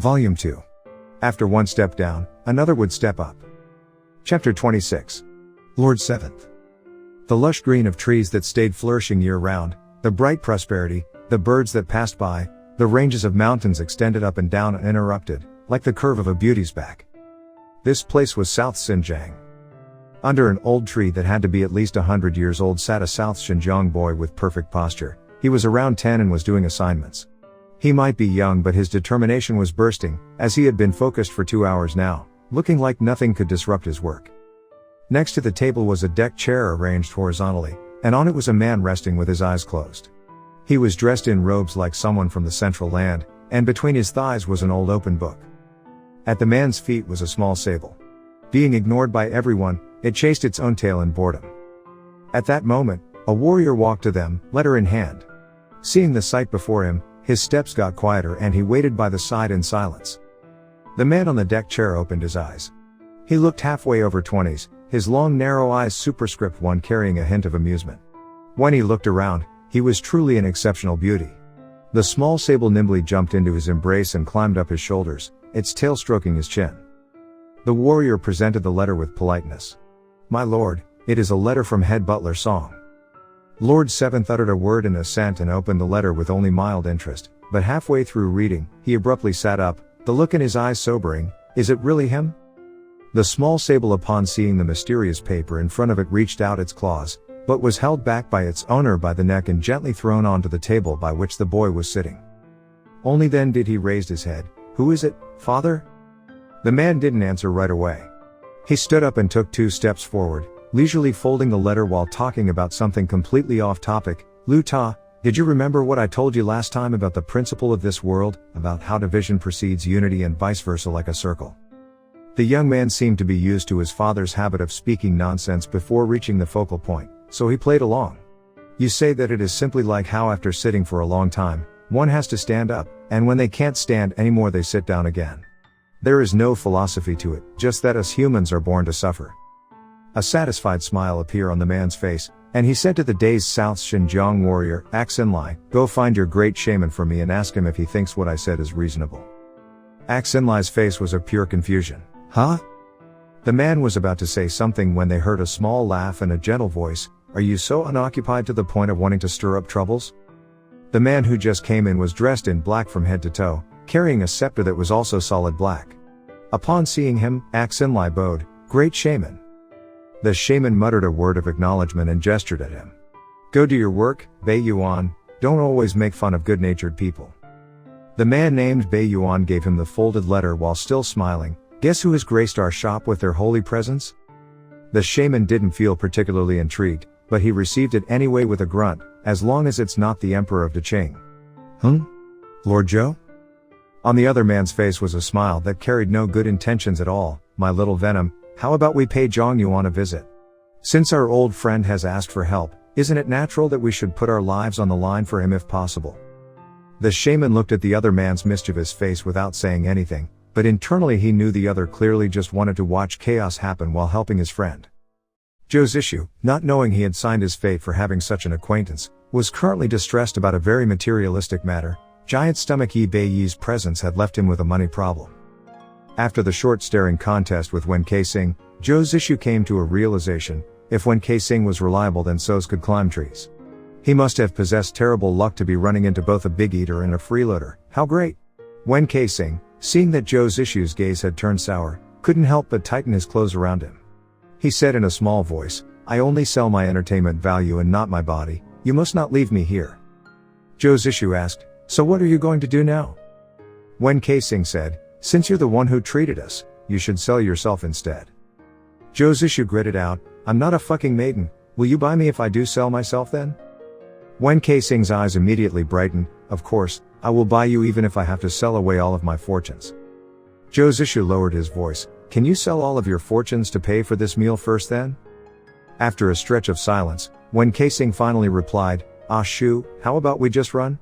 Volume 2. After one step down, another would step up. Chapter 26. Lord 7th. The lush green of trees that stayed flourishing year-round, the bright prosperity, the birds that passed by, the ranges of mountains extended up and down uninterrupted, like the curve of a beauty's back. This place was South Xinjiang. Under an old tree that had to be at least 100 years old sat a South Xinjiang boy with perfect posture. He was around 10 and was doing assignments. He might be young, but his determination was bursting, as he had been focused for 2 hours now, looking like nothing could disrupt his work. Next to the table was a deck chair arranged horizontally, and on it was a man resting with his eyes closed. He was dressed in robes like someone from the Central Land, and between his thighs was an old open book. At the man's feet was a small sable. Being ignored by everyone, it chased its own tail in boredom. At that moment, a warrior walked to them, letter in hand. Seeing the sight before him, his steps got quieter and he waited by the side in silence. The man on the deck chair opened his eyes. He looked halfway over 20s, his long narrow eyes superscript 1 carrying a hint of amusement. When he looked around, he was truly an exceptional beauty. The small sable nimbly jumped into his embrace and climbed up his shoulders, its tail stroking his chin. The warrior presented the letter with politeness. "My lord, it is a letter from head butler Song." Lord 7th uttered a word in assent and opened the letter with only mild interest, but halfway through reading, he abruptly sat up, the look in his eyes sobering. "Is it really him?" The small sable, upon seeing the mysterious paper in front of it, reached out its claws, but was held back by its owner by the neck and gently thrown onto the table by which the boy was sitting. Only then did he raise his head. "Who is it, father?" The man didn't answer right away. He stood up and took 2 steps forward, leisurely folding the letter while talking about something completely off topic. "Lu Ta, did you remember what I told you last time about the principle of this world, about how division precedes unity and vice versa like a circle?" The young man seemed to be used to his father's habit of speaking nonsense before reaching the focal point, so he played along. "You say that it is simply like how after sitting for a long time, one has to stand up, and when they can't stand anymore they sit down again. There is no philosophy to it, just that us humans are born to suffer." A satisfied smile appeared on the man's face, and he said to the dazed South Xinjiang warrior, "Axinlai, go find your great shaman for me and ask him if he thinks what I said is reasonable." Axinlai's face was of pure confusion. "Huh?" The man was about to say something when they heard a small laugh and a gentle voice. "Are you so unoccupied to the point of wanting to stir up troubles?" The man who just came in was dressed in black from head to toe, carrying a scepter that was also solid black. Upon seeing him, Axinlai bowed. "Great shaman." The shaman muttered a word of acknowledgement and gestured at him. "Go do your work, Bei Yuan, don't always make fun of good-natured people." The man named Bei Yuan gave him the folded letter while still smiling. "Guess who has graced our shop with their holy presence?" The shaman didn't feel particularly intrigued, but he received it anyway with a grunt, "As long as it's not the Emperor of Dongting." Lord Zhou? On the other man's face was a smile that carried no good intentions at all. "My little Venom, how about we pay Zhang Yuan a visit? Since our old friend has asked for help, isn't it natural that we should put our lives on the line for him if possible?" The shaman looked at the other man's mischievous face without saying anything, but internally he knew the other clearly just wanted to watch chaos happen while helping his friend. Zhou Zishu, not knowing he had signed his fate for having such an acquaintance, was currently distressed about a very materialistic matter. Giant stomach Yi Bei Yi's presence had left him with a money problem. After the short staring contest with Wen Keising, Zhou Zishu came to a realization: if Wen Keising was reliable, then So's could climb trees. He must have possessed terrible luck to be running into both a big eater and a freeloader. How great! Wen Keising, seeing that Zhou Zishu's gaze had turned sour, couldn't help but tighten his clothes around him. He said in a small voice, "I only sell my entertainment value and not my body. You must not leave me here." Zhou Zishu asked, "So what are you going to do now?" Wen Keising said, "Since you're the one who treated us, you should sell yourself instead." Zhou Zishu gritted out, "I'm not a fucking maiden. Will you buy me if I do sell myself then?" Wen Keising's eyes immediately brightened. "Of course, I will buy you even if I have to sell away all of my fortunes." Zhou Zishu lowered his voice. "Can you sell all of your fortunes to pay for this meal first then?" After a stretch of silence, Wen Keising finally replied, "Ah Shu, how about we just run?"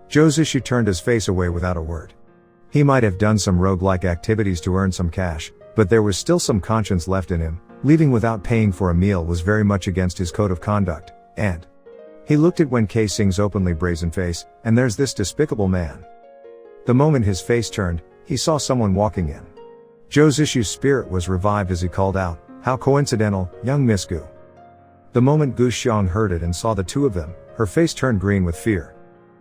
Zhou Zishu turned his face away without a word. He might have done some rogue-like activities to earn some cash, but there was still some conscience left in him. Leaving without paying for a meal was very much against his code of conduct, and he looked at Wen Keising's openly brazen face, and there's this despicable man. The moment his face turned, he saw someone walking in. Zhou Zishu's spirit was revived as he called out, "How coincidental, young Miss Gu." The moment Gu Xiang heard it and saw the two of them, her face turned green with fear.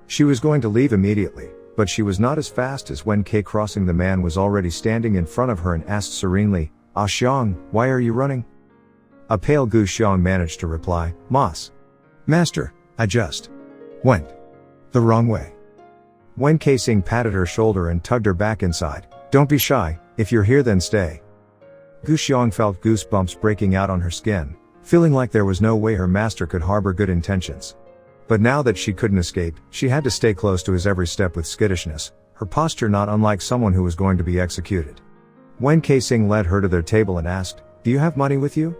She was going to leave immediately, but she was not as fast as when K crossing the man was already standing in front of her and asked serenely, "Ah Xiang, why are you running?" A pale Gu Xiang managed to reply, Master, I just went the wrong way." Wen Keising patted her shoulder and tugged her back inside. "Don't be shy, if you're here then stay." Gu Xiang felt goosebumps breaking out on her skin, feeling like there was no way her master could harbor good intentions. But now that she couldn't escape, she had to stay close to his every step with skittishness, her posture not unlike someone who was going to be executed. Wen Keising led her to their table and asked, "Do you have money with you?"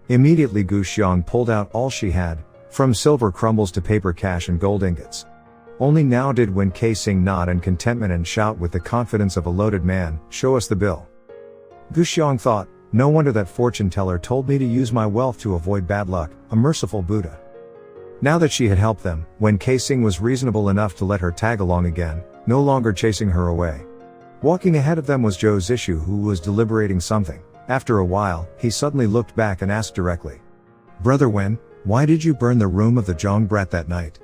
Immediately Gu Xiang pulled out all she had, from silver crumbles to paper cash and gold ingots. Only now did Wen Keising nod in contentment and shout with the confidence of a loaded man, "Show us the bill." Gu Xiang thought, "No wonder that fortune teller told me to use my wealth to avoid bad luck, a merciful Buddha." Now that she had helped them, Wen Keising was reasonable enough to let her tag along again, no longer chasing her away. Walking ahead of them was Zhou Zishu, who was deliberating something. After a while, he suddenly looked back and asked directly, "Brother Wen, why did you burn the room of the Zhang brat that night?"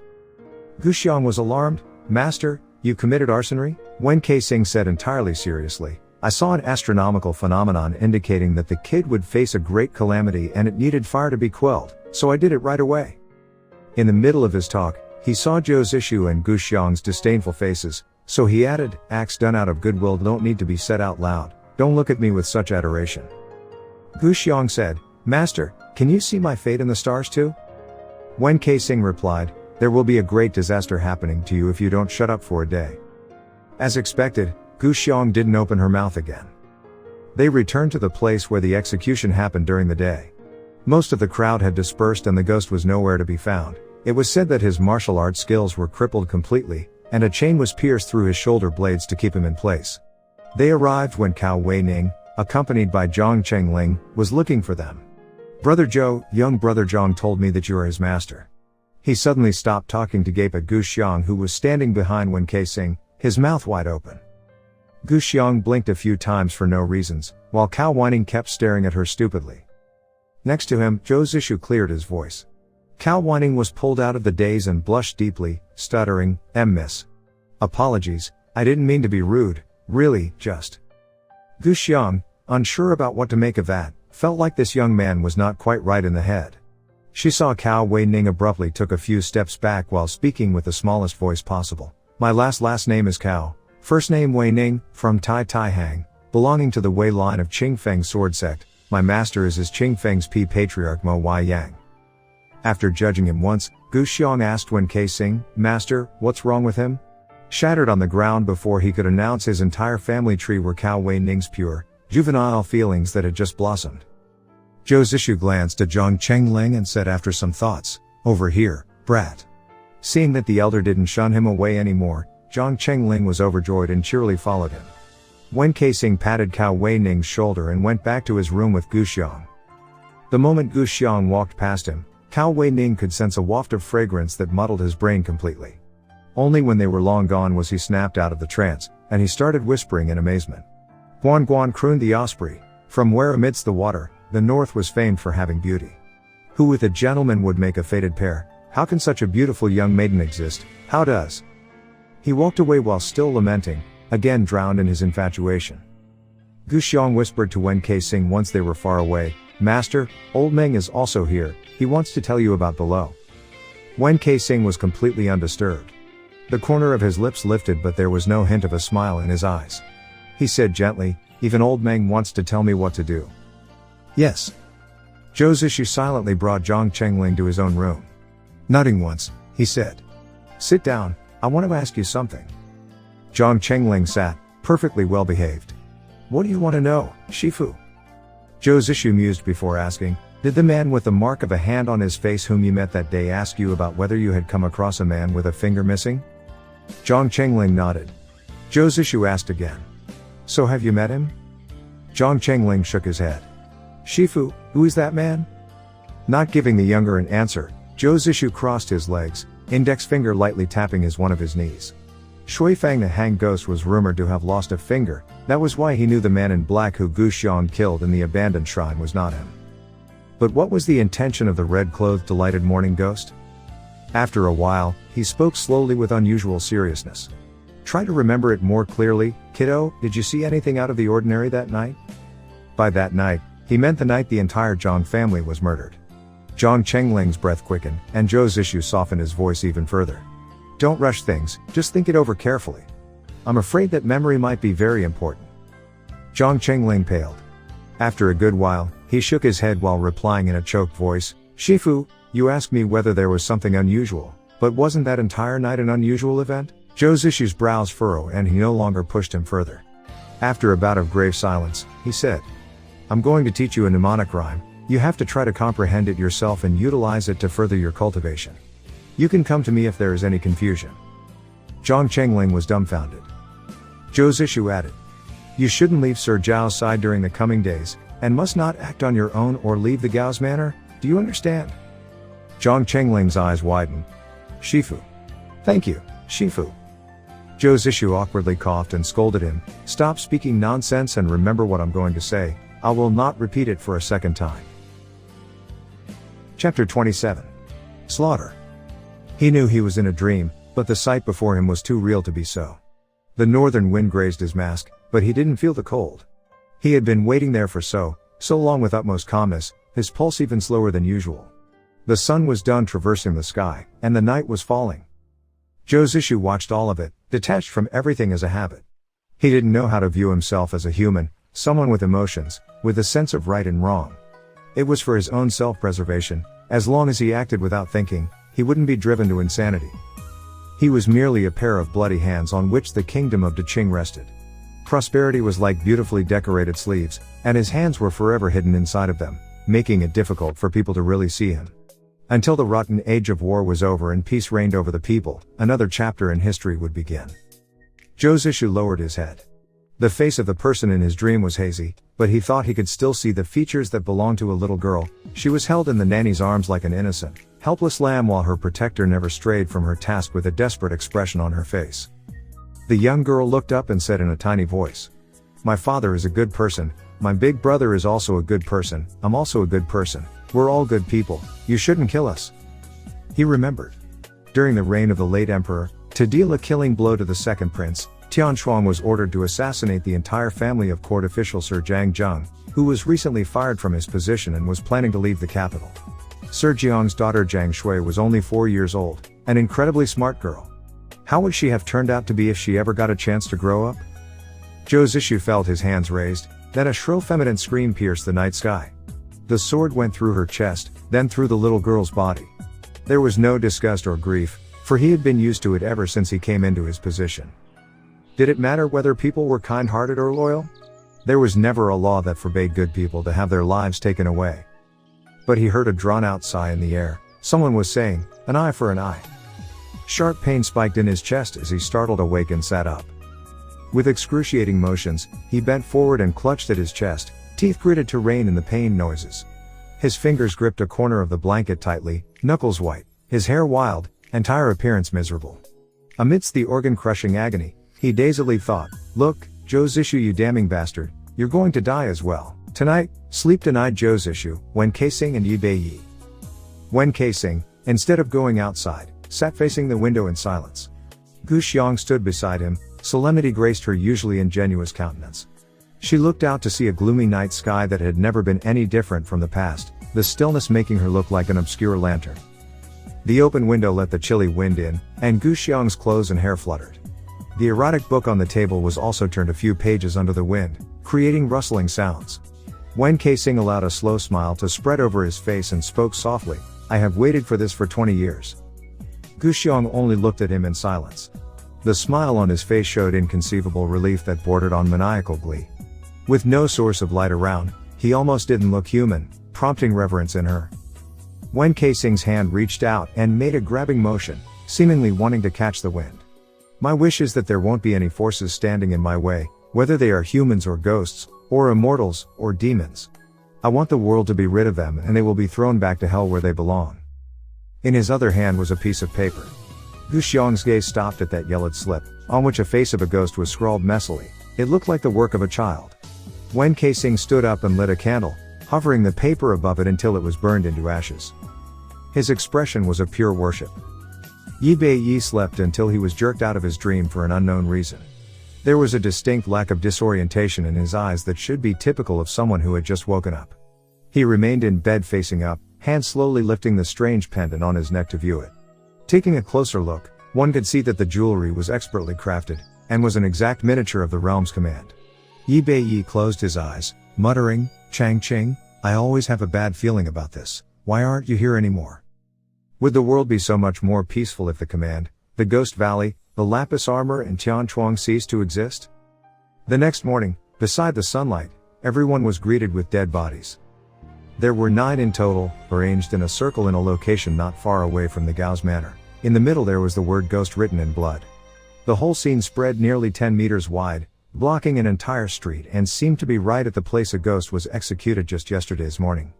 Gu Xiang was alarmed. "Master, you committed arsonery?" Wen Keising said entirely seriously, "I saw an astronomical phenomenon indicating that the kid would face a great calamity and it needed fire to be quelled, so I did it right away." In the middle of his talk, he saw Zhou Zishu and Gu Xiang's disdainful faces, so he added, "Acts done out of goodwill don't need to be said out loud, don't look at me with such adoration." Gu Xiang said, "Master, can you see my fate in the stars too?" Wen Keising replied, "There will be a great disaster happening to you if you don't shut up for a day." As expected, Gu Xiang didn't open her mouth again. They returned to the place where the execution happened during the day. Most of the crowd had dispersed and the ghost was nowhere to be found. It was said that his martial arts skills were crippled completely, and a chain was pierced through his shoulder blades to keep him in place. They arrived when Cao Weining, accompanied by Zhang Chengling, was looking for them. "Brother Zhou, young brother Zhang told me that you are his master." He suddenly stopped talking to gape at Gu Xiang, who was standing behind Wen Keising, his mouth wide open. Gu Xiang blinked a few times for no reasons, while Cao Weining kept staring at her stupidly. Next to him, Zhou Zishu cleared his voice. Cao Weining was pulled out of the daze and blushed deeply, stuttering, Miss. Apologies, I didn't mean to be rude, really, just." Gu Xiang, unsure about what to make of that, felt like this young man was not quite right in the head. She saw Cao Weining abruptly took a few steps back while speaking with the smallest voice possible. "My last name is Cao, first name Weining, from Tai Hang, belonging to the Wei line of Qingfeng sword sect. My master is his Qingfeng's patriarch Mo Wai Yang." After judging him once, Gu Xiang asked Wen Keising, "Master, what's wrong with him?" Shattered on the ground before he could announce his entire family tree were Cao Weining's pure, juvenile feelings that had just blossomed. Zhou Zishu glanced at Zhang Chengling and said after some thoughts, "Over here, brat." Seeing that the elder didn't shun him away anymore, Zhang Chengling was overjoyed and cheerily followed him. Wen Keising patted Cao Weining's shoulder and went back to his room with Gu Xiang. The moment Gu Xiang walked past him, Cao Weining could sense a waft of fragrance that muddled his brain completely. Only when they were long gone was he snapped out of the trance, and he started whispering in amazement. "Guan Guan," crooned the osprey, "from where amidst the water, the north was famed for having beauty. Who with a gentleman would make a fated pair? How can such a beautiful young maiden exist? How does?" He walked away while still lamenting, again drowned in his infatuation. Gu Xiang whispered to Wen Keising once they were far away, "Master, old Meng is also here, he wants to tell you about below." Wen Keising was completely undisturbed. The corner of his lips lifted but there was no hint of a smile in his eyes. He said gently, "Even old Meng wants to tell me what to do." "Yes." Zhou Zishu silently brought Zhang Chengling to his own room. Nodding once, he said, "Sit down, I want to ask you something." Zhang Chengling sat, perfectly well behaved. "What do you want to know, Shifu?" Zhou Zishu mused before asking, "Did the man with the mark of a hand on his face whom you met that day ask you about whether you had come across a man with a finger missing?" Zhang Chengling nodded. Zhou Zishu asked again, "So have you met him?" Zhang Chengling shook his head. "Shifu, who is that man?" Not giving the younger an answer, Zhou Zishu crossed his legs, index finger lightly tapping one of his knees. Shui Fang the hanged ghost was rumored to have lost a finger. That was why he knew the man in black who Gu Xiong killed in the abandoned shrine was not him. But what was the intention of the red-clothed delighted morning ghost? After a while, he spoke slowly with unusual seriousness. Try to remember it more clearly, kiddo. Did you see anything out of the ordinary that night? By that night, he meant the night the entire Zhang family was murdered. Zhang Chengling's breath quickened, and Zhou Zishu softened his voice even further. Don't rush things, just think it over carefully. I'm afraid that memory might be very important. Zhang Chengling paled. After a good while, he shook his head while replying in a choked voice, Shifu, you asked me whether there was something unusual, but wasn't that entire night an unusual event? Zhou Zishu's brows furrowed and he no longer pushed him further. After a bout of grave silence, he said, I'm going to teach you a mnemonic rhyme. You have to try to comprehend it yourself and utilize it to further your cultivation. You can come to me if there is any confusion. Zhang Chengling was dumbfounded. Zhou Zishu added, you shouldn't leave Sir Zhao's side during the coming days, and must not act on your own or leave the Gao's manor, do you understand? Zhang Chengling's eyes widened. Shifu. Thank you, Shifu. Zhou Zishu awkwardly coughed and scolded him, stop speaking nonsense and remember what I'm going to say, I will not repeat it for a second time. Chapter 27. Slaughter. He knew he was in a dream, but the sight before him was too real to be so. The northern wind grazed his mask, but he didn't feel the cold. He had been waiting there for so long with utmost calmness, his pulse even slower than usual. The sun was done traversing the sky, and the night was falling. Zhou Zishu watched all of it, detached from everything as a habit. He didn't know how to view himself as a human, someone with emotions, with a sense of right and wrong. It was for his own self-preservation. As long as he acted without thinking, he wouldn't be driven to insanity. He was merely a pair of bloody hands on which the kingdom of Dongting rested. Prosperity was like beautifully decorated sleeves, and his hands were forever hidden inside of them, making it difficult for people to really see him. Until the rotten age of war was over and peace reigned over the people, another chapter in history would begin. Zhou Zishu lowered his head. The face of the person in his dream was hazy, but he thought he could still see the features that belonged to a little girl. She was held in the nanny's arms like an innocent, helpless lamb while her protector never strayed from her task with a desperate expression on her face. The young girl looked up and said in a tiny voice, my father is a good person, my big brother is also a good person, I'm also a good person, we're all good people, you shouldn't kill us. He remembered. During the reign of the late emperor, to deal a killing blow to the second prince, Tian was ordered to assassinate the entire family of court official Sir Jiang Zheng, who was recently fired from his position and was planning to leave the capital. Sir Jiang's daughter Jiang Shui was only 4 years old, an incredibly smart girl. How would she have turned out to be if she ever got a chance to grow up? Zhou Zishu felt his hands raised, then a shrill feminine scream pierced the night sky. The sword went through her chest, then through the little girl's body. There was no disgust or grief, for he had been used to it ever since he came into his position. Did it matter whether people were kind-hearted or loyal? There was never a law that forbade good people to have their lives taken away. But he heard a drawn-out sigh in the air. Someone was saying, an eye for an eye. Sharp pain spiked in his chest as he startled awake and sat up. With excruciating motions, he bent forward and clutched at his chest, teeth gritted to rein in the pain noises. His fingers gripped a corner of the blanket tightly, knuckles white, his hair wild, entire appearance miserable. Amidst the organ-crushing agony, he dazedly thought, look, Zhou Zishu, you damning bastard, you're going to die as well. Tonight, sleep denied Zhou Zishu, Wen Keising and Yi Beiyi. Wen Keising, instead of going outside, sat facing the window in silence. Gu Xiong stood beside him, solemnity graced her usually ingenuous countenance. She looked out to see a gloomy night sky that had never been any different from the past, the stillness making her look like an obscure lantern. The open window let the chilly wind in, and Gu Xiong's clothes and hair fluttered. The erotic book on the table was also turned a few pages under the wind, creating rustling sounds. Wen Keising allowed a slow smile to spread over his face and spoke softly, I have waited for this for 20 years. Gu Xiong only looked at him in silence. The smile on his face showed inconceivable relief that bordered on maniacal glee. With no source of light around, he almost didn't look human, prompting reverence in her. Wen Keising's hand reached out and made a grabbing motion, seemingly wanting to catch the wind. My wish is that there won't be any forces standing in my way, whether they are humans or ghosts, or immortals, or demons. I want the world to be rid of them and they will be thrown back to hell where they belong. In his other hand was a piece of paper. Gu Xiong's gaze stopped at that yellowed slip, on which a face of a ghost was scrawled messily. It looked like the work of a child. Wen Keising stood up and lit a candle, hovering the paper above it until it was burned into ashes. His expression was of pure worship. Yi Beiyi slept until he was jerked out of his dream for an unknown reason. There was a distinct lack of disorientation in his eyes that should be typical of someone who had just woken up. He remained in bed facing up, hand slowly lifting the strange pendant on his neck to view it. Taking a closer look, one could see that the jewelry was expertly crafted, and was an exact miniature of the realm's command. Yi Beiyi closed his eyes, muttering, "Chang Qing, I always have a bad feeling about this, why aren't you here anymore? Would the world be so much more peaceful if the command, the Ghost Valley, the Lapis Armor and Tian ceased to exist?" The next morning, beside the sunlight, everyone was greeted with dead bodies. There were 9 in total, arranged in a circle in a location not far away from the Gao's manor. In the middle there was the word ghost written in blood. The whole scene spread nearly 10 meters wide, blocking an entire street and seemed to be right at the place a ghost was executed just yesterday's morning.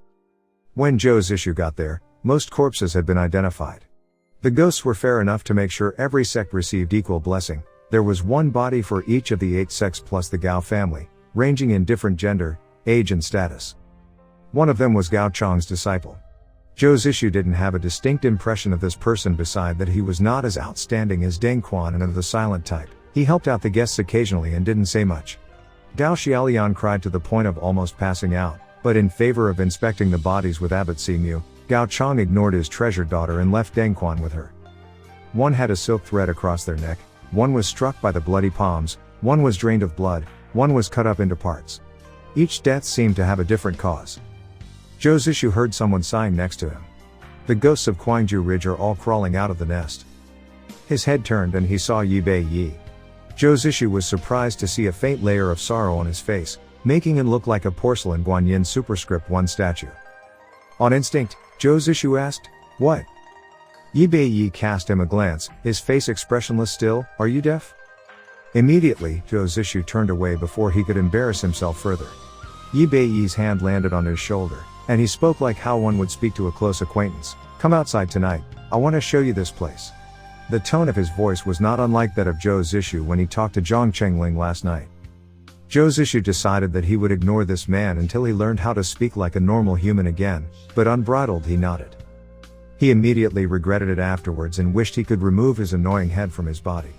When Zhou's issue got there, most corpses had been identified. The ghosts were fair enough to make sure every sect received equal blessing. There was 1 body for each of the 8 sects plus the Gao family, ranging in different gender, age and status. One of them was Gao Chong's disciple. Zhou's issue didn't have a distinct impression of this person beside that he was not as outstanding as Deng Quan and of the silent type. He helped out the guests occasionally and didn't say much. Gao Xiaolian cried to the point of almost passing out, but in favor of inspecting the bodies with Abbot Simu, Gao Chong ignored his treasured daughter and left Deng Quan with her. One had a silk thread across their neck, one was struck by the bloody palms, one was drained of blood, one was cut up into parts. Each death seemed to have a different cause. Zhou's issue heard someone sighing next to him. The ghosts of Guangzhou Ridge are all crawling out of the nest. His head turned and he saw Yi Beiyi. Zhou's issue was surprised to see a faint layer of sorrow on his face, making him look like a porcelain Guanyin superscript 1 statue. On instinct, Zhou's issue asked, "What?" Yi Beiyi cast him a glance, his face expressionless still. "Are you deaf?" Immediately, Zhou's issue turned away before he could embarrass himself further. Yi Beiyi's hand landed on his shoulder, and he spoke like how one would speak to a close acquaintance. "Come outside tonight, I want to show you this place." The tone of his voice was not unlike that of Zhou's issue when he talked to Zhang Chengling last night. Zhou's issue decided that he would ignore this man until he learned how to speak like a normal human again, but unbridled he nodded. He immediately regretted it afterwards and wished he could remove his annoying head from his body.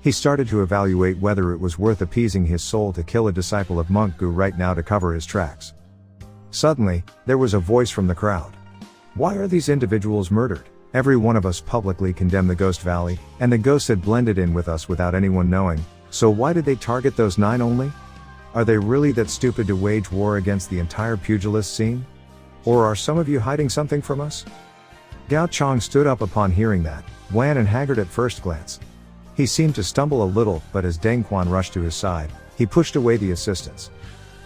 He started to evaluate whether it was worth appeasing his soul to kill a disciple of Monk Gu right now to cover his tracks. Suddenly, there was a voice from the crowd. "Why are these individuals murdered? Every one of us publicly condemned the Ghost Valley, and the ghosts had blended in with us without anyone knowing, so why did they target those 9 only? Are they really that stupid to wage war against the entire pugilist scene? Or are some of you hiding something from us?" Gao Chong stood up upon hearing that, wan and haggard at first glance. He seemed to stumble a little, but as Deng Quan rushed to his side, he pushed away the assistants.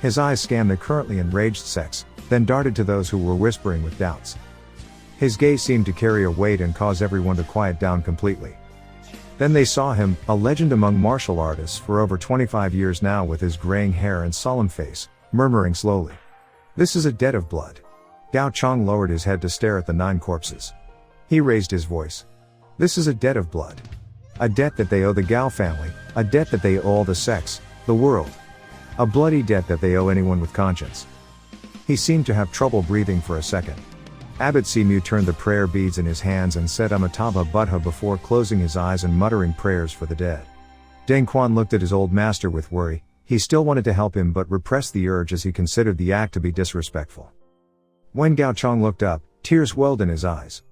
His eyes scanned the currently enraged sects, then darted to those who were whispering with doubts. His gaze seemed to carry a weight and cause everyone to quiet down completely. Then they saw him, a legend among martial artists for over 25 years now, with his graying hair and solemn face, murmuring slowly. "This is a debt of blood." Gao Chong lowered his head to stare at the 9 corpses. He raised his voice. "This is a debt of blood. A debt that they owe the Gao family, a debt that they owe all the sects, the world. A bloody debt that they owe anyone with conscience." He seemed to have trouble breathing for a second. Abbot Simu turned the prayer beads in his hands and said Amitabha Buddha before closing his eyes and muttering prayers for the dead. Deng Quan looked at his old master with worry. He still wanted to help him but repressed the urge as he considered the act to be disrespectful. When Gao Chong looked up, tears welled in his eyes.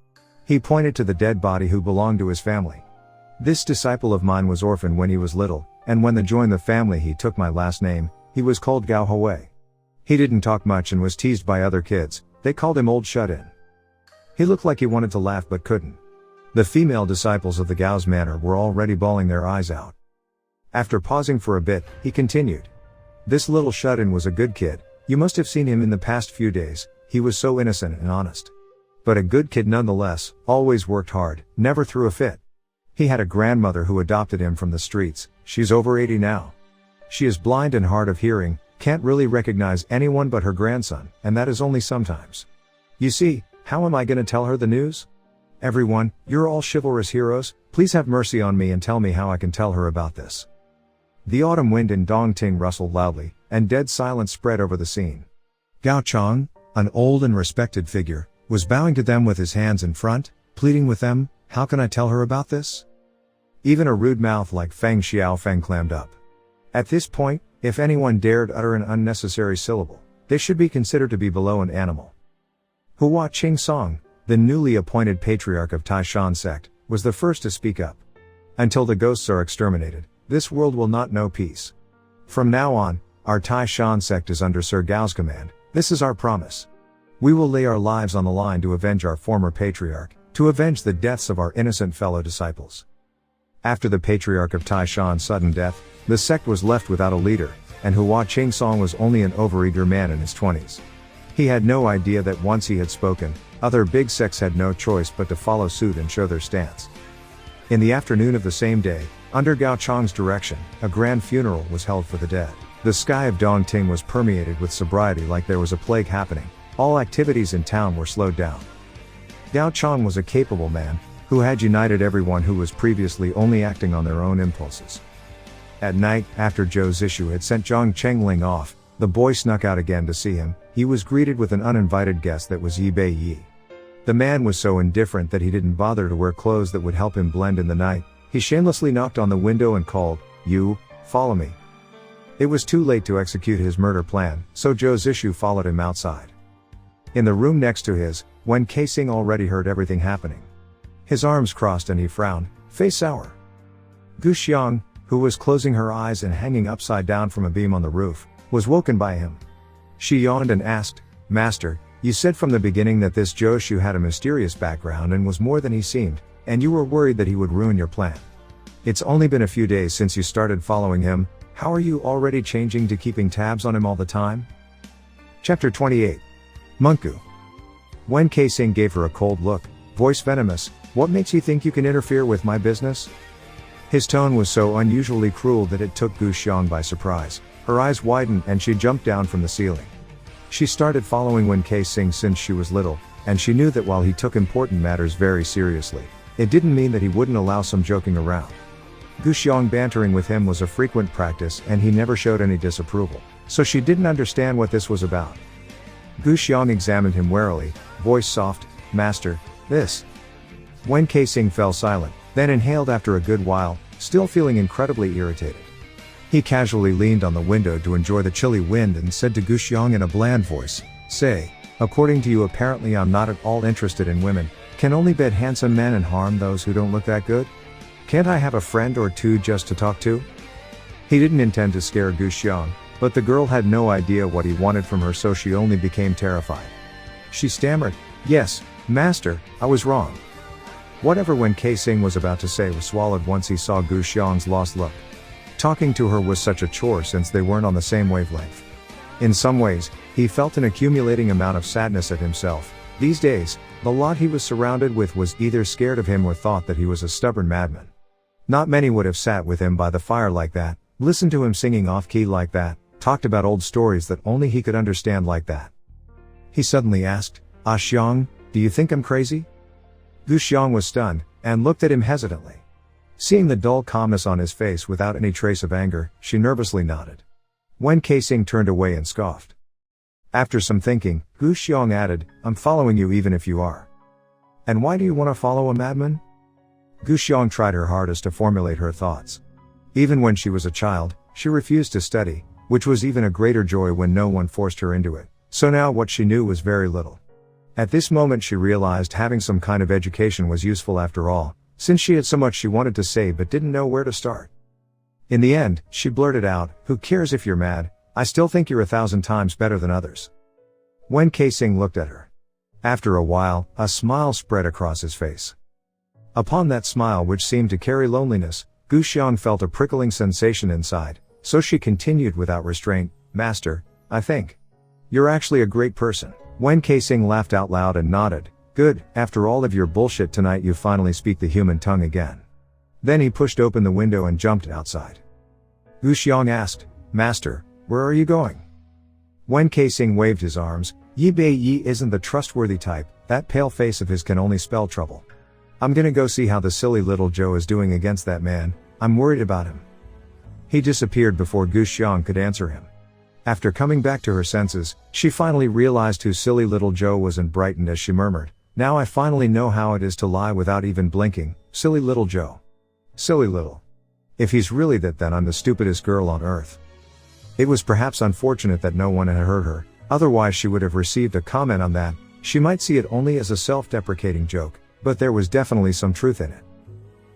He pointed to the dead body who belonged to his family. "This disciple of mine was orphaned when he was little, and when they joined the family he took my last name. He was called Gao Hui. He didn't talk much and was teased by other kids. They called him Old Shut-In. He looked like he wanted to laugh but couldn't." The female disciples of the Gao's manor were already bawling their eyes out. After pausing for a bit, he continued. "This little shut-in was a good kid. You must have seen him in the past few days. He was so innocent and honest. But a good kid nonetheless, always worked hard, never threw a fit. He had a grandmother who adopted him from the streets. She's over 80 now. She is blind and hard of hearing, can't really recognize anyone but her grandson, and that is only sometimes. You see, how am I going to tell her the news? Everyone, you're all chivalrous heroes, Please have mercy on me and tell me how I can tell her about this. The autumn wind in Dongting rustled loudly, and dead silence spread over the scene. Gao Chang, an old and respected figure, was bowing to them with his hands in front, pleading with them, how can I tell her about this? Even a rude mouth like Feng Xiaofeng clammed up. At this point, if anyone dared utter an unnecessary syllable, they should be considered to be below an animal. Hua Qing-song, the newly appointed patriarch of Taishan sect, was the first to speak up. Until the ghosts are exterminated, this world will not know peace. From now on, our Taishan sect is under Sir Gao's command. This is our promise. We will lay our lives on the line to avenge our former patriarch, to avenge the deaths of our innocent fellow disciples. After the patriarch of Taishan's sudden death, the sect was left without a leader, and Hua Qing-song was only an overeager man in his 20s. He had no idea that once he had spoken, other big sects had no choice but to follow suit and show their stance. In the afternoon of the same day, under Gao Chang's direction, a grand funeral was held for the dead. The sky of Dongting was permeated with sobriety like there was a plague happening. All activities in town were slowed down. Gao Chang was a capable man, who had united everyone who was previously only acting on their own impulses. At night, after Zhou Zishu had sent Zhang Chengling off, the boy snuck out again to see him. He was greeted with an uninvited guest that was Yi Bei Yi. The man was so indifferent that he didn't bother to wear clothes that would help him blend in the night. He shamelessly knocked on the window and called, "You, follow me." It was too late to execute his murder plan, so Zhou Zishu followed him outside. In the room next to his, Wen Keising already heard everything happening. His arms crossed and he frowned, face sour. Gu Xiang, who was closing her eyes and hanging upside down from a beam on the roof, was woken by him. She yawned and asked, "Master, you said from the beginning that this Zhou had a mysterious background and was more than he seemed, and you were worried that he would ruin your plan. It's only been a few days since you started following him. How are you already changing to keeping tabs on him all the time?" Chapter 28. Munku. Wen Keising gave her a cold look, voice venomous, "What makes you think you can interfere with my business?" His tone was so unusually cruel that it took Gu Xiang by surprise. Her eyes widened and she jumped down from the ceiling. She started following Wen Keising since she was little, and she knew that while he took important matters very seriously, it didn't mean that he wouldn't allow some joking around. Gu Xiang bantering with him was a frequent practice and he never showed any disapproval, so she didn't understand what this was about. Gu Xiang examined him warily, voice soft, "Master, this." Wen Keising fell silent, then inhaled after a good while, still feeling incredibly irritated. He casually leaned on the window to enjoy the chilly wind and said to Gu Xiang in a bland voice, "Say, according to you apparently I'm not at all interested in women, can only bed handsome men and harm those who don't look that good? Can't I have a friend or two just to talk to?" He didn't intend to scare Gu Xiang, but the girl had no idea what he wanted from her, so she only became terrified. She stammered, "Yes, master, I was wrong." Whatever Wen Keising was about to say was swallowed once he saw Gu Xiang's lost look. Talking to her was such a chore since they weren't on the same wavelength. In some ways, he felt an accumulating amount of sadness at himself. These days, the lot he was surrounded with was either scared of him or thought that he was a stubborn madman. Not many would have sat with him by the fire like that, listened to him singing off-key like that, talked about old stories that only he could understand like that. He suddenly asked, "Ah Xiang, do you think I'm crazy?" Gu Xiang was stunned, and looked at him hesitantly. Seeing the dull calmness on his face without any trace of anger, she nervously nodded. Wen Keising turned away and scoffed. After some thinking, Gu Xiang added, "I'm following you even if you are." "And why do you want to follow a madman?" Gu Xiang tried her hardest to formulate her thoughts. Even when she was a child, she refused to study, which was even a greater joy when no one forced her into it, so now what she knew was very little. At this moment she realized having some kind of education was useful after all, since she had so much she wanted to say but didn't know where to start. In the end, she blurted out, "Who cares if you're mad? I still think you're 1,000 times better than others." Wen Keising looked at her. After a while, a smile spread across his face. Upon that smile, which seemed to carry loneliness, Gu Xiang felt a prickling sensation inside, so she continued without restraint, "Master, I think you're actually a great person." Wen Keising laughed out loud and nodded, "Good, after all of your bullshit tonight you finally speak the human tongue again." Then he pushed open the window and jumped outside. Gu Xiang asked, "Master, where are you going?" Wen Keising waved his arms, "Yi Bei Yi isn't the trustworthy type, that pale face of his can only spell trouble. I'm gonna go see how the silly little Joe is doing against that man, I'm worried about him. He disappeared before Gu Xiang could answer him. After coming back to her senses, she finally realized who silly little Joe was and brightened as she murmured, "Now I finally know how it is to lie without even blinking, silly little Joe. Silly little. If he's really that, then I'm the stupidest girl on earth." It was perhaps unfortunate that no one had heard her, otherwise she would have received a comment on that. She might see it only as a self-deprecating joke, but there was definitely some truth in it.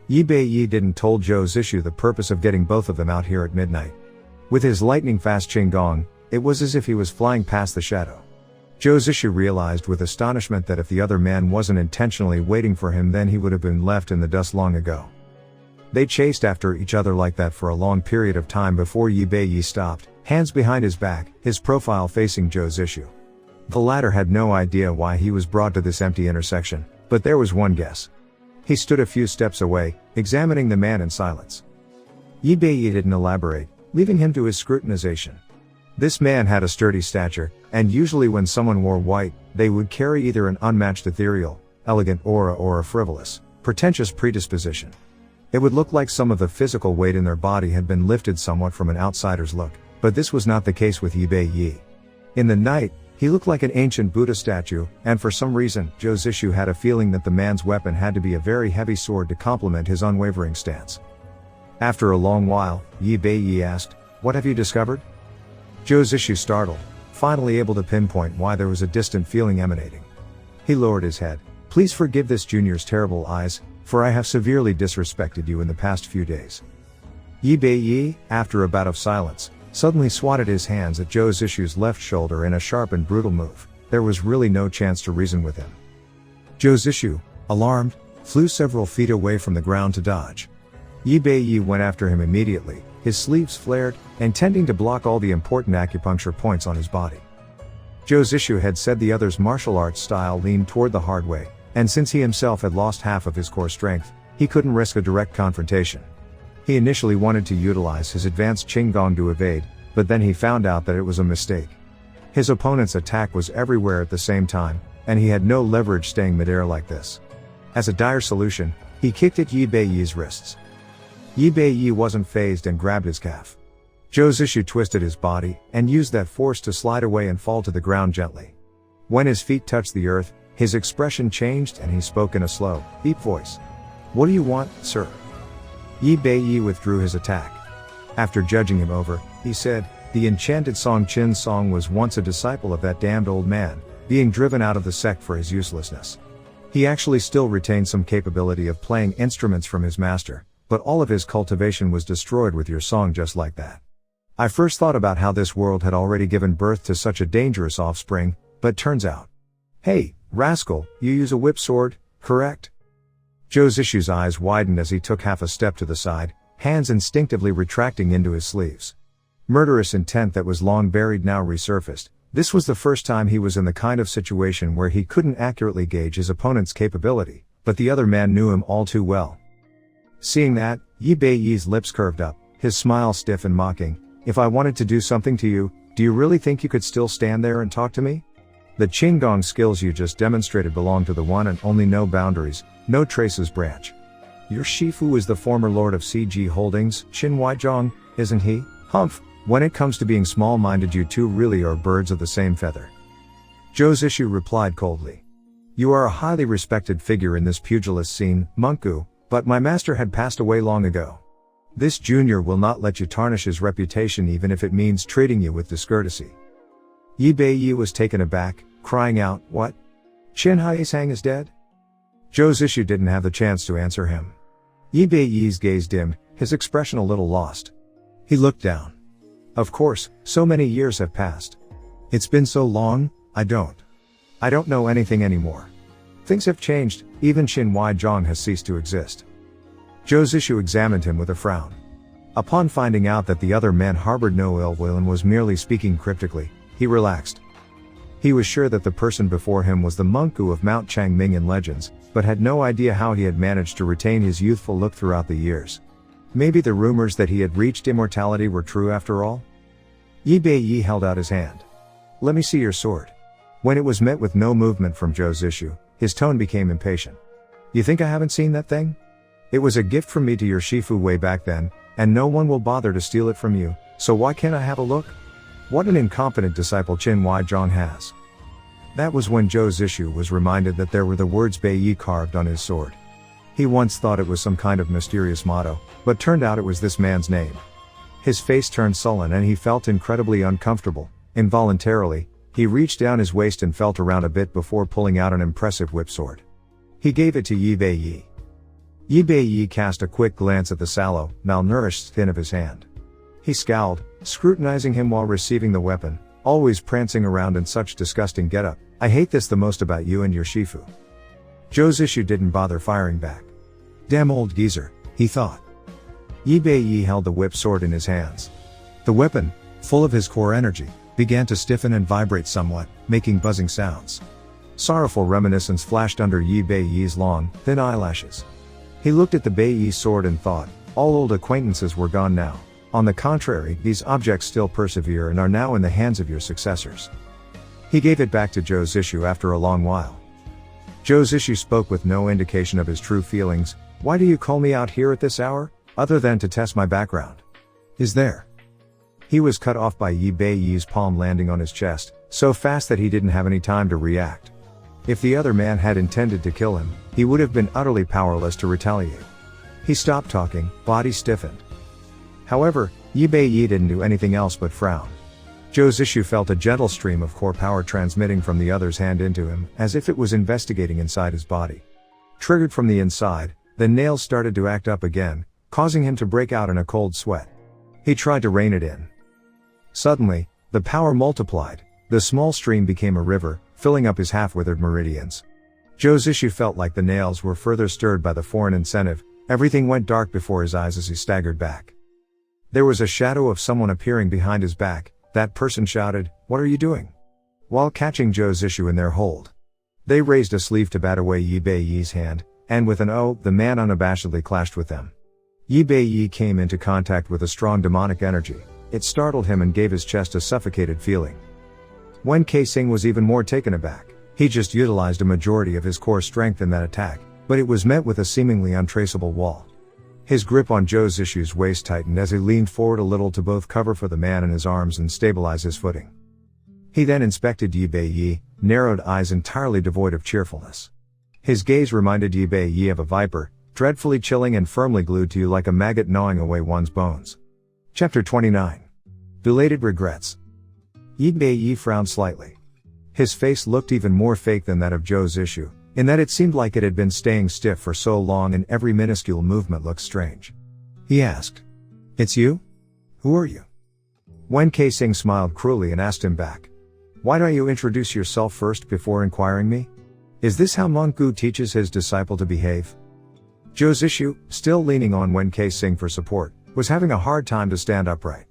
Yi Beiyi didn't told Zhou Zishu the purpose of getting both of them out here at midnight. With his lightning-fast Qinggong, it was as if he was flying past the shadow. Zhou Zishu realized with astonishment that if the other man wasn't intentionally waiting for him, then he would have been left in the dust long ago. They chased after each other like that for a long period of time before Yi Beiyi stopped, hands behind his back, his profile facing Zhou Zishu. The latter had no idea why he was brought to this empty intersection, but there was one guess. He stood a few steps away, examining the man in silence. Yi Beiyi didn't elaborate, leaving him to his scrutinization. This man had a sturdy stature, and usually when someone wore white, they would carry either an unmatched ethereal, elegant aura or a frivolous, pretentious predisposition. It would look like some of the physical weight in their body had been lifted somewhat from an outsider's look, but this was not the case with Yi Beiyi. In the night, he looked like an ancient Buddha statue, and for some reason, Zhou Zishu had a feeling that the man's weapon had to be a very heavy sword to complement his unwavering stance. After a long while, Yi Beiyi asked, "What have you discovered?" Zhou Zishu startled, finally able to pinpoint why there was a distant feeling emanating. He lowered his head. "Please forgive this junior's terrible eyes, for I have severely disrespected you in the past few days." Yi Beiyi, after a bout of silence, suddenly swatted his hands at Zhou Zishu's left shoulder in a sharp and brutal move. There was really no chance to reason with him. Zhou Zishu, alarmed, flew several feet away from the ground to dodge. Yi Beiyi went after him immediately, his sleeves flared, intending to block all the important acupuncture points on his body. Zhou Zishu had said the other's martial arts style leaned toward the hard way, and since he himself had lost half of his core strength, he couldn't risk a direct confrontation. He initially wanted to utilize his advanced Qinggong to evade, but then he found out that it was a mistake. His opponent's attack was everywhere at the same time, and he had no leverage staying midair like this. As a dire solution, he kicked at Yi Beiyi's wrists. Yi Beiyi wasn't fazed and grabbed his calf. Zhou Zishu twisted his body, and used that force to slide away and fall to the ground gently. When his feet touched the earth, his expression changed and he spoke in a slow, deep voice. "What do you want, sir?" Yi Beiyi withdrew his attack. After judging him over, he said, "The enchanted Song Qin Song was once a disciple of that damned old man, being driven out of the sect for his uselessness. He actually still retained some capability of playing instruments from his master, but all of his cultivation was destroyed with your song just like that. I first thought about how this world had already given birth to such a dangerous offspring, but turns out. Hey, rascal, you use a whip sword, correct?" Zhou Zishu's eyes widened as he took half a step to the side, hands instinctively retracting into his sleeves. Murderous intent that was long buried now resurfaced. This was the first time he was in the kind of situation where he couldn't accurately gauge his opponent's capability, but the other man knew him all too well. Seeing that, Yi Beiyi's lips curved up, his smile stiff and mocking. "If I wanted to do something to you, do you really think you could still stand there and talk to me? The Qinggong skills you just demonstrated belong to the one and only no boundaries, no traces branch. Your Shifu is the former lord of CG Holdings, Qin Huaizhong, isn't he? Humph, when it comes to being small-minded, you two really are birds of the same feather." Zhou Zishu replied coldly. "You are a highly respected figure in this pugilist scene, Monku, but my master had passed away long ago. This junior will not let you tarnish his reputation even if it means treating you with discourtesy." Yi Beiyi was taken aback, crying out, "What? Qin Huaizhong is dead?" Zhou Zishu didn't have the chance to answer him. Yi Beiyi's gaze dimmed, his expression a little lost. He looked down. "Of course, so many years have passed. It's been so long, I don't know anything anymore. Things have changed, even Qin Huaizhong has ceased to exist." Zhou Zishu examined him with a frown. Upon finding out that the other man harbored no ill will and was merely speaking cryptically, he relaxed. He was sure that the person before him was the Monku of Mount Changming in legends, but had no idea how he had managed to retain his youthful look throughout the years. Maybe the rumors that he had reached immortality were true after all? Yi Beiyi held out his hand. "Let me see your sword." When it was met with no movement from Zhou Zishu, his tone became impatient. You think I haven't seen that thing? It was a gift from me to your Shifu way back then, and no one will bother to steal it from you, so why can't I have a look? What an incompetent disciple CH.29 has. That was when Zhou Zishu was reminded that there were the words Bei Yi carved on his sword. He once thought it was some kind of mysterious motto, but turned out it was this man's name. His face turned sullen and he felt incredibly uncomfortable. Involuntarily, he reached down his waist and felt around a bit before pulling out an impressive whip sword. He gave it to Yi Bei Yi. Yi Bei Yi cast a quick glance at the sallow, malnourished skin of his hand. He scowled, scrutinizing him while receiving the weapon, always prancing around in such disgusting getup. I hate this the most about you and your Shifu. Zhou Zishu didn't bother firing back. Damn old geezer, he thought. Yi Bei Yi held the whip sword in his hands. The weapon, full of his core energy, began to stiffen and vibrate somewhat, making buzzing sounds. Sorrowful reminiscence flashed under Yi Bei Yi's long, thin eyelashes. He looked at the Bei Yi sword and thought, all old acquaintances were gone now. On the contrary, these objects still persevere and are now in the hands of your successors. He gave it back to Zhou Zishu after a long while. Zhou Zishu spoke with no indication of his true feelings. Why do you call me out here at this hour, other than to test my background? Is there? He was cut off by Yi Bei Yi's palm landing on his chest, so fast that he didn't have any time to react. If the other man had intended to kill him, he would have been utterly powerless to retaliate. He stopped talking, body stiffened. However, Yi Bei Yi didn't do anything else but frown. Zhou Zishu felt a gentle stream of core power transmitting from the other's hand into him, as if it was investigating inside his body. Triggered from the inside, the nails started to act up again, causing him to break out in a cold sweat. He tried to rein it in. Suddenly, the power multiplied. The small stream became a river, filling up his half-withered meridians. Zhou Zishu felt like the nails were further stirred by the foreign incentive. Everything went dark before his eyes as he staggered back. There was a shadow of someone appearing behind his back. That person shouted, "What are you doing?" while catching Zhou Zishu in their hold. They raised a sleeve to bat away Yi Bei Yi's hand, and with an "oh," the man unabashedly clashed with them. Yi Bei Yi came into contact with a strong demonic energy. It startled him and gave his chest a suffocated feeling. Wen Keising was even more taken aback. He just utilized a majority of his core strength in that attack, but it was met with a seemingly untraceable wall. His grip on Zhou Zishu's waist tightened as he leaned forward a little to both cover for the man in his arms and stabilize his footing. He then inspected Yi Bei Yi, narrowed eyes entirely devoid of cheerfulness. His gaze reminded Yi Bei Yi of a viper, dreadfully chilling and firmly glued to you like a maggot gnawing away one's bones. Chapter 29. Belated Regrets. Yi Bei Yi frowned slightly. His face looked even more fake than that of Zhou Zishu, in that it seemed like it had been staying stiff for so long and every minuscule movement looked strange. He asked, "It's you? Who are you?" Wen Keising smiled cruelly and asked him back, "Why don't you introduce yourself first before inquiring me? Is this how Monk Gu teaches his disciple to behave?" Zhou Zishu, still leaning on Wen Keising for support, was having a hard time to stand upright.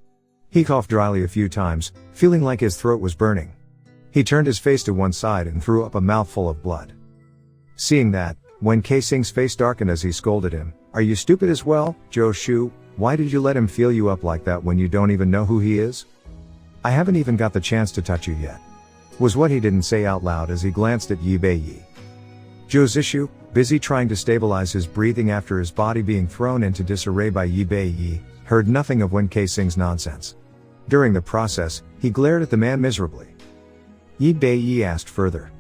He coughed dryly a few times, feeling like his throat was burning. He turned his face to one side and threw up a mouthful of blood. Seeing that, Wen Keising's face darkened as he scolded him. "Are you stupid as well, Zhou Shu? Why did you let him feel you up like that when you don't even know who he is? I haven't even got the chance to touch you yet," was what he didn't say out loud as he glanced at Yi Bei Yi. Zhou Zishu, busy trying to stabilize his breathing after his body being thrown into disarray by Yi Bei Yi, heard nothing of Wen Keising's nonsense. During the process, he glared at the man miserably. Yi Bei Yi asked further,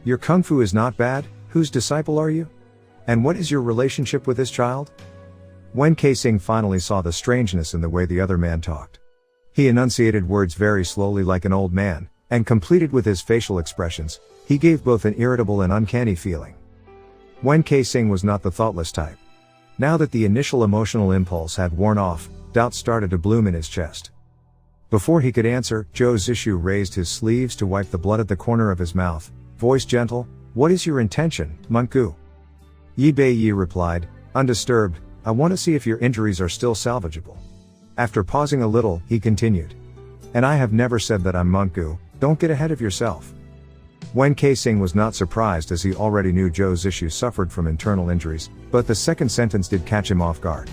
"Your kung fu is not bad? Whose disciple are you? And what is your relationship with this child?" Wen Keising finally saw the strangeness in the way the other man talked. He enunciated words very slowly like an old man, and completed with his facial expressions. He gave both an irritable and uncanny feeling. Wen Keising was not the thoughtless type. Now that the initial emotional impulse had worn off, doubt started to bloom in his chest. Before he could answer, Zhou Zishu raised his sleeves to wipe the blood at the corner of his mouth, voice gentle, "What is your intention, Monk Gu?" Yi Bei Yi replied, undisturbed, "I want to see if your injuries are still salvageable." After pausing a little, he continued, "And I have never said that I'm Monk Gu, don't get ahead of yourself." Wen Keising was not surprised as he already knew Zhou Zishu suffered from internal injuries, but the second sentence did catch him off guard.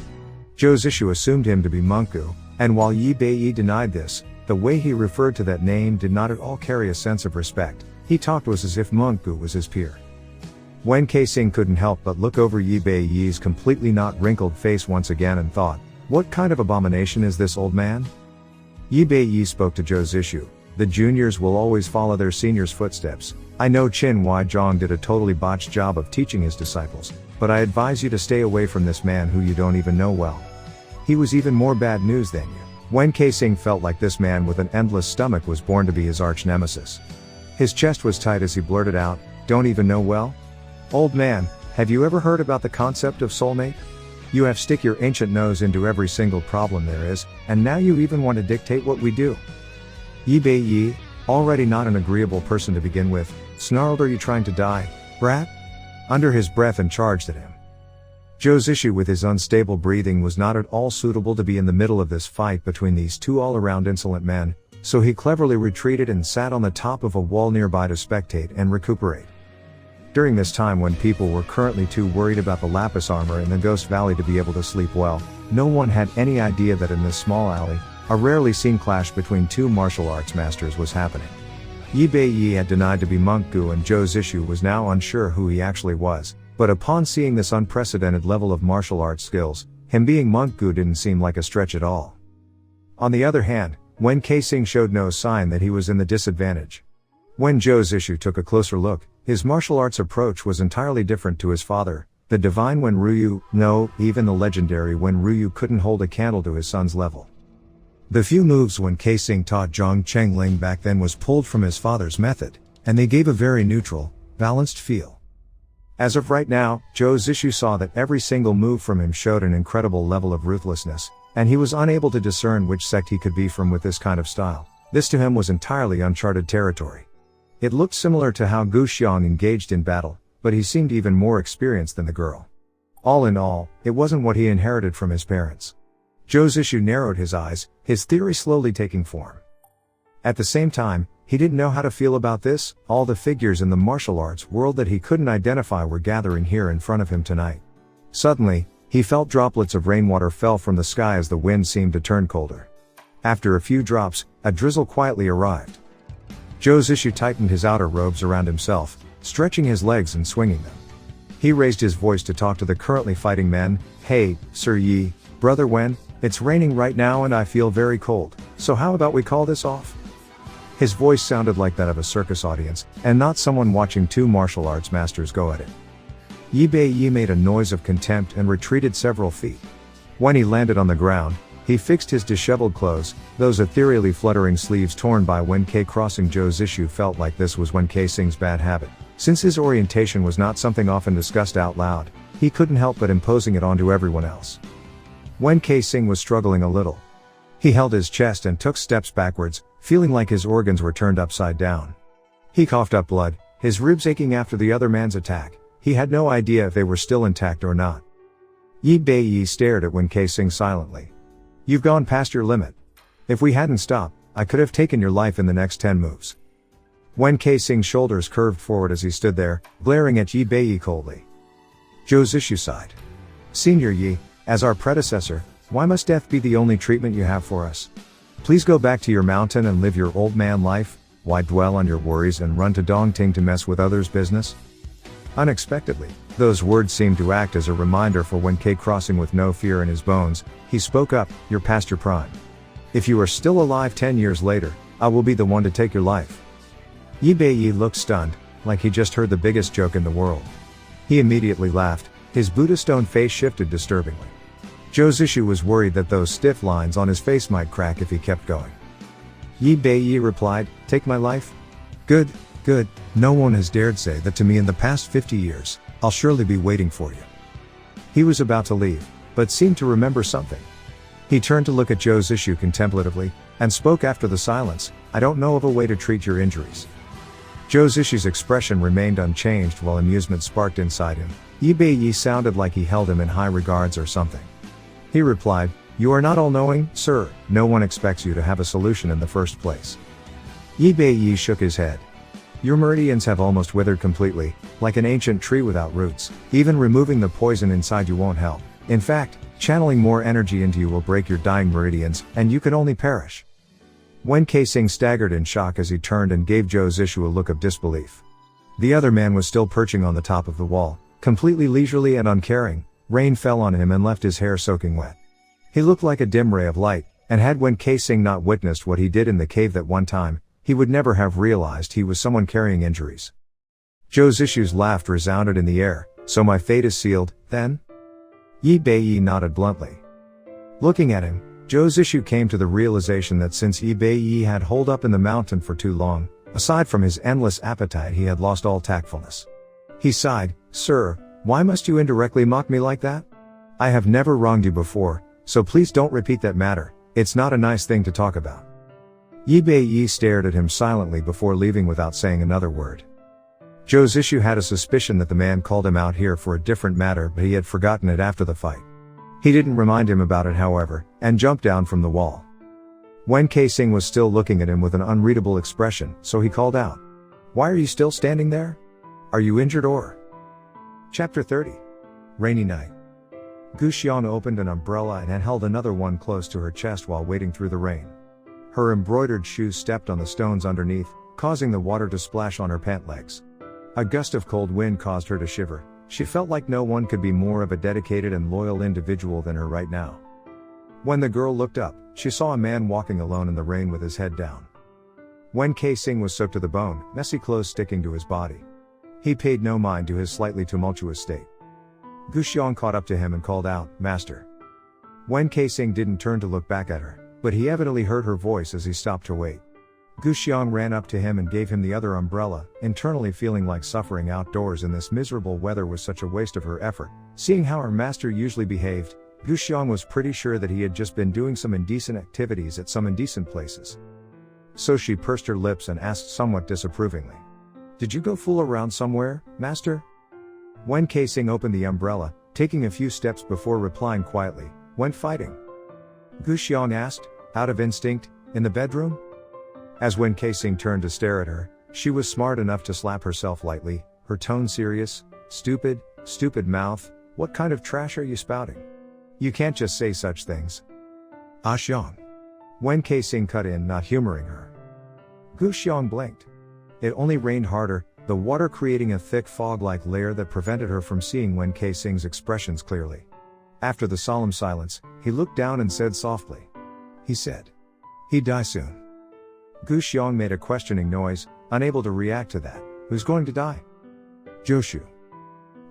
Zhou Zishu assumed him to be Monk Gu, and while Yi Bei Yi denied this, the way he referred to that name did not at all carry a sense of respect. He talked was as if Monk Gu was his peer. Wen Keising couldn't help but look over Yi Beiyi's completely not wrinkled face once again and thought, what kind of abomination is this old man? Yi Beiyi spoke to Zhou Zishu. The juniors will always follow their seniors' footsteps. I know Qin Huaizhong did a totally botched job of teaching his disciples, but I advise you to stay away from this man who you don't even know well. He was even more bad news than you. Wen Keising felt like this man with an endless stomach was born to be his arch nemesis. His chest was tight as he blurted out, don't even know well? Old man, have you ever heard about the concept of soulmate? You have stick your ancient nose into every single problem there is, and now you even want to dictate what we do. Yi Beiyi, already not an agreeable person to begin with, snarled, are you trying to die, brat? Under his breath and charged at him. Zhou Zishu with his unstable breathing was not at all suitable to be in the middle of this fight between these two all-around insolent men, so he cleverly retreated and sat on the top of a wall nearby to spectate and recuperate. During this time when people were currently too worried about the lapis armor in the Ghost Valley to be able to sleep well, no one had any idea that in this small alley, a rarely seen clash between two martial arts masters was happening. Yi Beiyi had denied to be Monk Gu and Zhou Zishu was now unsure who he actually was, but upon seeing this unprecedented level of martial arts skills, him being Monk Gu didn't seem like a stretch at all. On the other hand, Wen Keising showed no sign that he was in the disadvantage. When Zhou Zishu took a closer look, his martial arts approach was entirely different to his father, the divine Wen Ruyu. No, even the legendary Wen Ruyu couldn't hold a candle to his son's level. The few moves Wen Keising taught Zhang Chengling back then was pulled from his father's method, and they gave a very neutral, balanced feel. As of right now, Zhou Zishu saw that every single move from him showed an incredible level of ruthlessness, and he was unable to discern which sect he could be from with this kind of style. This to him was entirely uncharted territory. It looked similar to how Gu Xiang engaged in battle, but he seemed even more experienced than the girl. All in all, it wasn't what he inherited from his parents. Zhou Zishu narrowed his eyes, his theory slowly taking form. At the same time, he didn't know how to feel about this. All the figures in the martial arts world that he couldn't identify were gathering here in front of him tonight. Suddenly, he felt droplets of rainwater fell from the sky as the wind seemed to turn colder. After a few drops, a drizzle quietly arrived. Zhou Zishu tightened his outer robes around himself, stretching his legs and swinging them. He raised his voice to talk to the currently fighting men. Hey, Sir Yi, Brother Wen, it's raining right now and I feel very cold, so how about we call this off? His voice sounded like that of a circus audience, and not someone watching two martial arts masters go at it. Yi Beiyi made a noise of contempt and retreated several feet. When he landed on the ground, he fixed his disheveled clothes, those ethereally fluttering sleeves torn by Wen Kei. Crossing Zhou Zishu felt like this was Wen Keising's bad habit. Since his orientation was not something often discussed out loud, he couldn't help but imposing it onto everyone else. Wen Keising was struggling a little. He held his chest and took steps backwards, feeling like his organs were turned upside down. He coughed up blood, his ribs aching after the other man's attack. He had no idea if they were still intact or not. Yi Beiyi stared at Wen Keising silently. You've gone past your limit. If we hadn't stopped, I could have taken your life in the next 10 moves. Wen Keising's shoulders curved forward as he stood there, glaring at Yi Beiyi coldly. Zhou Zishu sighed. Senior Yi, as our predecessor, why must death be the only treatment you have for us? Please go back to your mountain and live your old man life. Why dwell on your worries and run to Dongting to mess with others' business? Unexpectedly, those words seemed to act as a reminder for Wen Kei. Crossing with no fear in his bones, he spoke up, you're past your prime. If you are still alive 10 years later, I will be the one to take your life. Yi Beiyi looked stunned, like he just heard the biggest joke in the world. He immediately laughed, his Buddha stone face shifted disturbingly. Zhou Zishu was worried that those stiff lines on his face might crack if he kept going. Yi Beiyi replied, take my life? Good, good, no one has dared say that to me in the past 50 years, I'll surely be waiting for you. He was about to leave, but seemed to remember something. He turned to look at Zhou Zishu contemplatively, and spoke after the silence, I don't know of a way to treat your injuries. Zhou Zishu's expression remained unchanged while amusement sparked inside him. Yi Beiyi sounded like he held him in high regards or something. He replied, you are not all-knowing, sir, no one expects you to have a solution in the first place. Yi Beiyi shook his head. Your meridians have almost withered completely, like an ancient tree without roots. Even removing the poison inside you won't help. In fact, channeling more energy into you will break your dying meridians, and you could only perish. Wen Keising staggered in shock as he turned and gave Zhou Zishu a look of disbelief. The other man was still perching on the top of the wall, completely leisurely and uncaring. Rain fell on him and left his hair soaking wet. He looked like a dim ray of light, and had Wen Keising not witnessed what he did in the cave that one time, he would never have realized he was someone carrying injuries. Zhou Zishu's laugh resounded in the air. So my fate is sealed, then? Yi Beiyi nodded bluntly. Looking at him, Zhou Zishu came to the realization that since Yi Beiyi had holed up in the mountain for too long, aside from his endless appetite he had lost all tactfulness. He sighed, "Sir, why must you indirectly mock me like that? I have never wronged you before, so please don't repeat that matter, it's not a nice thing to talk about." Yi Beiyi stared at him silently before leaving without saying another word. Zhou Zishu had a suspicion that the man called him out here for a different matter, but he had forgotten it after the fight. He didn't remind him about it however, and jumped down from the wall. Wen Keising was still looking at him with an unreadable expression, so he called out, "Why are you still standing there? Are you injured or?" Chapter 30. Rainy Night. Gu Xiang opened an umbrella and had held another one close to her chest while wading through the rain. Her embroidered shoes stepped on the stones underneath, causing the water to splash on her pant legs. A gust of cold wind caused her to shiver. She felt like no one could be more of a dedicated and loyal individual than her right now. When the girl looked up, she saw a man walking alone in the rain with his head down. Wen Keising was soaked to the bone, messy clothes sticking to his body. He paid no mind to his slightly tumultuous state. Gu Xiang caught up to him and called out, "Master." Wen Keising didn't turn to look back at her, but he evidently heard her voice as he stopped to wait. Gu Xiang ran up to him and gave him the other umbrella, internally feeling like suffering outdoors in this miserable weather was such a waste of her effort. Seeing how her master usually behaved, Gu Xiang was pretty sure that he had just been doing some indecent activities at some indecent places. So she pursed her lips and asked somewhat disapprovingly, "Did you go fool around somewhere, master?" Wen Keising opened the umbrella, taking a few steps before replying quietly, "Went fighting." Gu Xiang asked, out of instinct, "In the bedroom?" As Wen Keising turned to stare at her, she was smart enough to slap herself lightly, her tone serious. "Stupid, stupid mouth, what kind of trash are you spouting? You can't just say such things." "Ah Xiang." Wen Keising cut in, not humoring her. Gu Xiang blinked. It only rained harder, the water creating a thick fog-like layer that prevented her from seeing Wen Keising's expressions clearly. After the solemn silence, he looked down and said softly. He said, "He'd die soon." Gu Xiang made a questioning noise, unable to react to that. "Who's going to die?" "Joshu."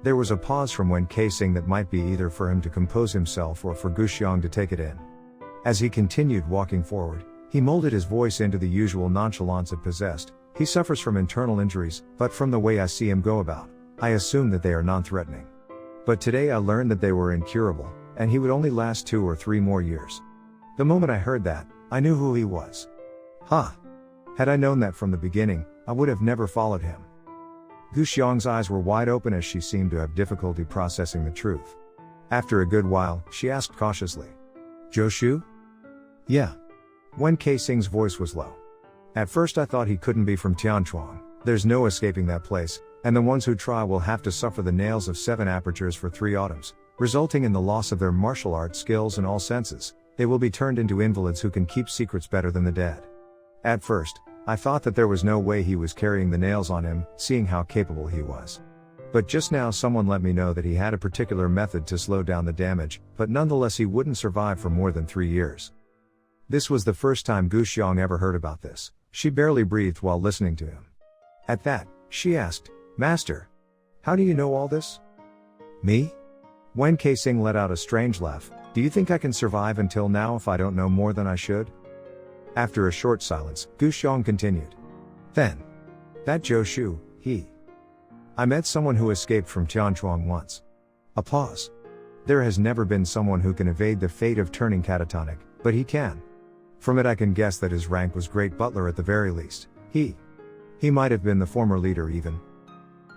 There was a pause from Wen Keising that might be either for him to compose himself or for Gu Xiang to take it in. As he continued walking forward, he molded his voice into the usual nonchalance it possessed. "He suffers from internal injuries, but from the way I see him go about, I assume that they are non-threatening. But today I learned that they were incurable, and he would only last 2 or 3 more years. The moment I heard that, I knew who he was. Ha! Had I known that from the beginning, I would have never followed him." Gu Xiang's eyes were wide open as she seemed to have difficulty processing the truth. After a good while, she asked cautiously, "Joshu?" "Yeah." Wen Keising's voice was low. "At first I thought he couldn't be from Tianchuang. There's no escaping that place, and the ones who try will have to suffer the nails of 7 apertures for 3 autumns, resulting in the loss of their martial arts skills in all senses. They will be turned into invalids who can keep secrets better than the dead. At first, I thought that there was no way he was carrying the nails on him, seeing how capable he was. But just now someone let me know that he had a particular method to slow down the damage, but nonetheless he wouldn't survive for more than 3 years." This was the first time Gu Xiang ever heard about this. She barely breathed while listening to him. At that, she asked, "Master, how do you know all this?" "Me?" Wen Keising let out a strange laugh. "Do you think I can survive until now if I don't know more than I should?" After a short silence, Gu Xiang continued. "Then, that Joshu, I met someone who escaped from Tianchuang once." A pause. "There has never been someone who can evade the fate of turning catatonic, but he can. From it I can guess that his rank was Great Butler at the very least. He might have been the former leader even."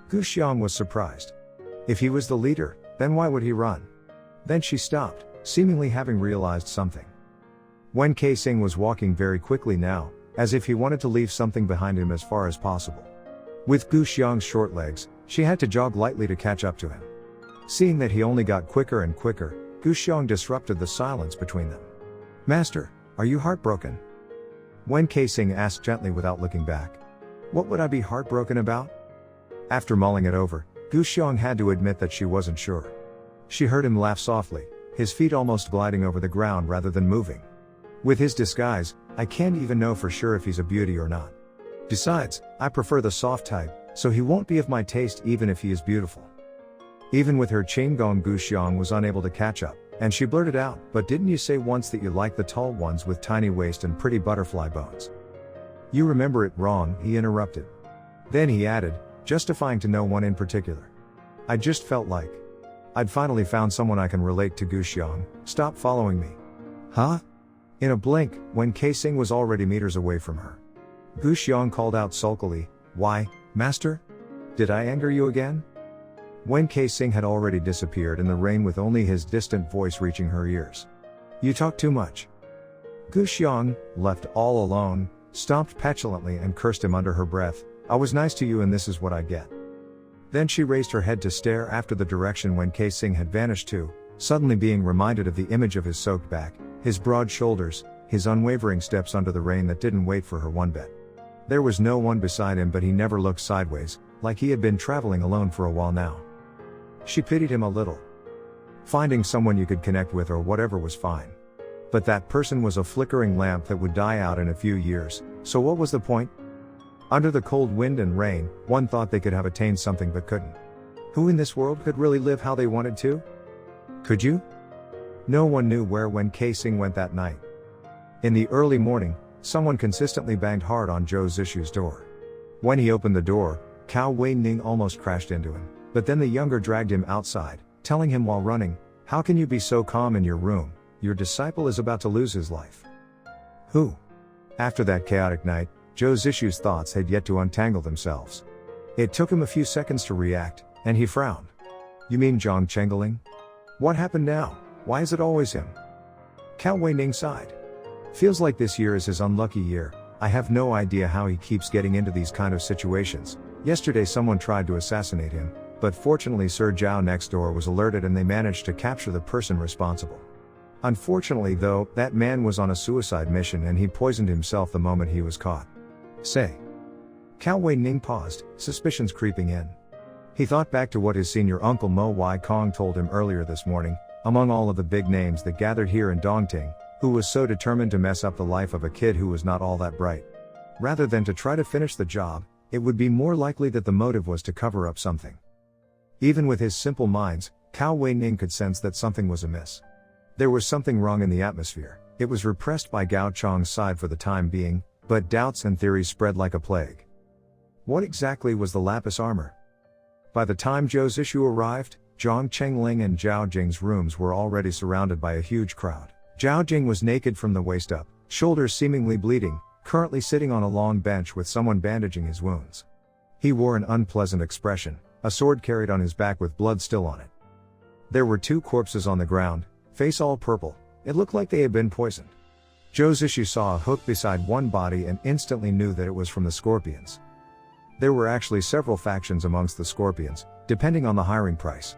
Gu Xiang was surprised. If he was the leader, then why would he run? Then she stopped, seemingly having realized something. Wen Keising was walking very quickly now, as if he wanted to leave something behind him as far as possible. With Gu Xiang's short legs, she had to jog lightly to catch up to him. Seeing that he only got quicker and quicker, Gu Xiang disrupted the silence between them. "Master, are you heartbroken?" Wen Keising asked gently without looking back. "What would I be heartbroken about?" After mulling it over, Gu Xiong had to admit that she wasn't sure. She heard him laugh softly, his feet almost gliding over the ground rather than moving. With his disguise, I can't even know for sure if he's a beauty or not. Besides, I prefer the soft type, so he won't be of my taste even if he is beautiful. Even with her Qinggong, Gu Xiong was unable to catch up, and she blurted out, "But didn't you say once that you like the tall ones with tiny waist and pretty butterfly bones?" "You remember it wrong," he interrupted. Then he added, justifying to no one in particular. "I just felt like I'd finally found someone I can relate to." Gu Xiong, "Stop following me." "Huh?" In a blink, Wen Keising was already meters away from her. Gu Xiong called out sulkily, "Why, master? Did I anger you again?" Wen Keising had already disappeared in the rain with only his distant voice reaching her ears. "You talk too much." Gu Xiong, left all alone, stomped petulantly and cursed him under her breath, "I was nice to you and this is what I get." Then she raised her head to stare after the direction Wen Keising had vanished to, suddenly being reminded of the image of his soaked back, his broad shoulders, his unwavering steps under the rain that didn't wait for her one bit. There was no one beside him, but he never looked sideways, like he had been traveling alone for a while now. She pitied him a little. Finding someone you could connect with or whatever was fine. But that person was a flickering lamp that would die out in a few years, so what was the point? Under the cold wind and rain, one thought they could have attained something but couldn't. Who in this world could really live how they wanted to? Could you? No one knew where Wen Keising went that night. In the early morning, someone consistently banged hard on Zhou Zishu's door. When he opened the door, Cao Wei-ning almost crashed into him, but then the younger dragged him outside, telling him while running, "How can you be so calm in your room? Your disciple is about to lose his life." Who? After that chaotic night, Zhou Zishu's thoughts had yet to untangle themselves. It took him a few seconds to react, and he frowned. "You mean Zhang Chengling? What happened now? Why is it always him?" Cao Wei-ning sighed. "Feels like this year is his unlucky year. I have no idea how he keeps getting into these kind of situations. Yesterday someone tried to assassinate him, but fortunately Sir Zhao next door was alerted and they managed to capture the person responsible. Unfortunately though, that man was on a suicide mission and he poisoned himself the moment he was caught." "Say." Cao Wei-ning paused, suspicions creeping in. He thought back to what his senior uncle Mo Wai Kong told him earlier this morning, among all of the big names that gathered here in Dongting, who was so determined to mess up the life of a kid who was not all that bright. Rather than to try to finish the job, it would be more likely that the motive was to cover up something. Even with his simple minds, Cao Wei-ning could sense that something was amiss. There was something wrong in the atmosphere. It was repressed by Gao Chong's side for the time being, but doubts and theories spread like a plague. What exactly was the lapis armor? By the time Zhou Zishu arrived, Zhang Chengling and Zhao Jing's rooms were already surrounded by a huge crowd. Zhao Jing was naked from the waist up, shoulders seemingly bleeding, currently sitting on a long bench with someone bandaging his wounds. He wore an unpleasant expression, a sword carried on his back with blood still on it. There were two corpses on the ground, face all purple. It looked like they had been poisoned. Zhou Zishu saw a hook beside one body and instantly knew that it was from the Scorpions. There were actually several factions amongst the Scorpions, depending on the hiring price.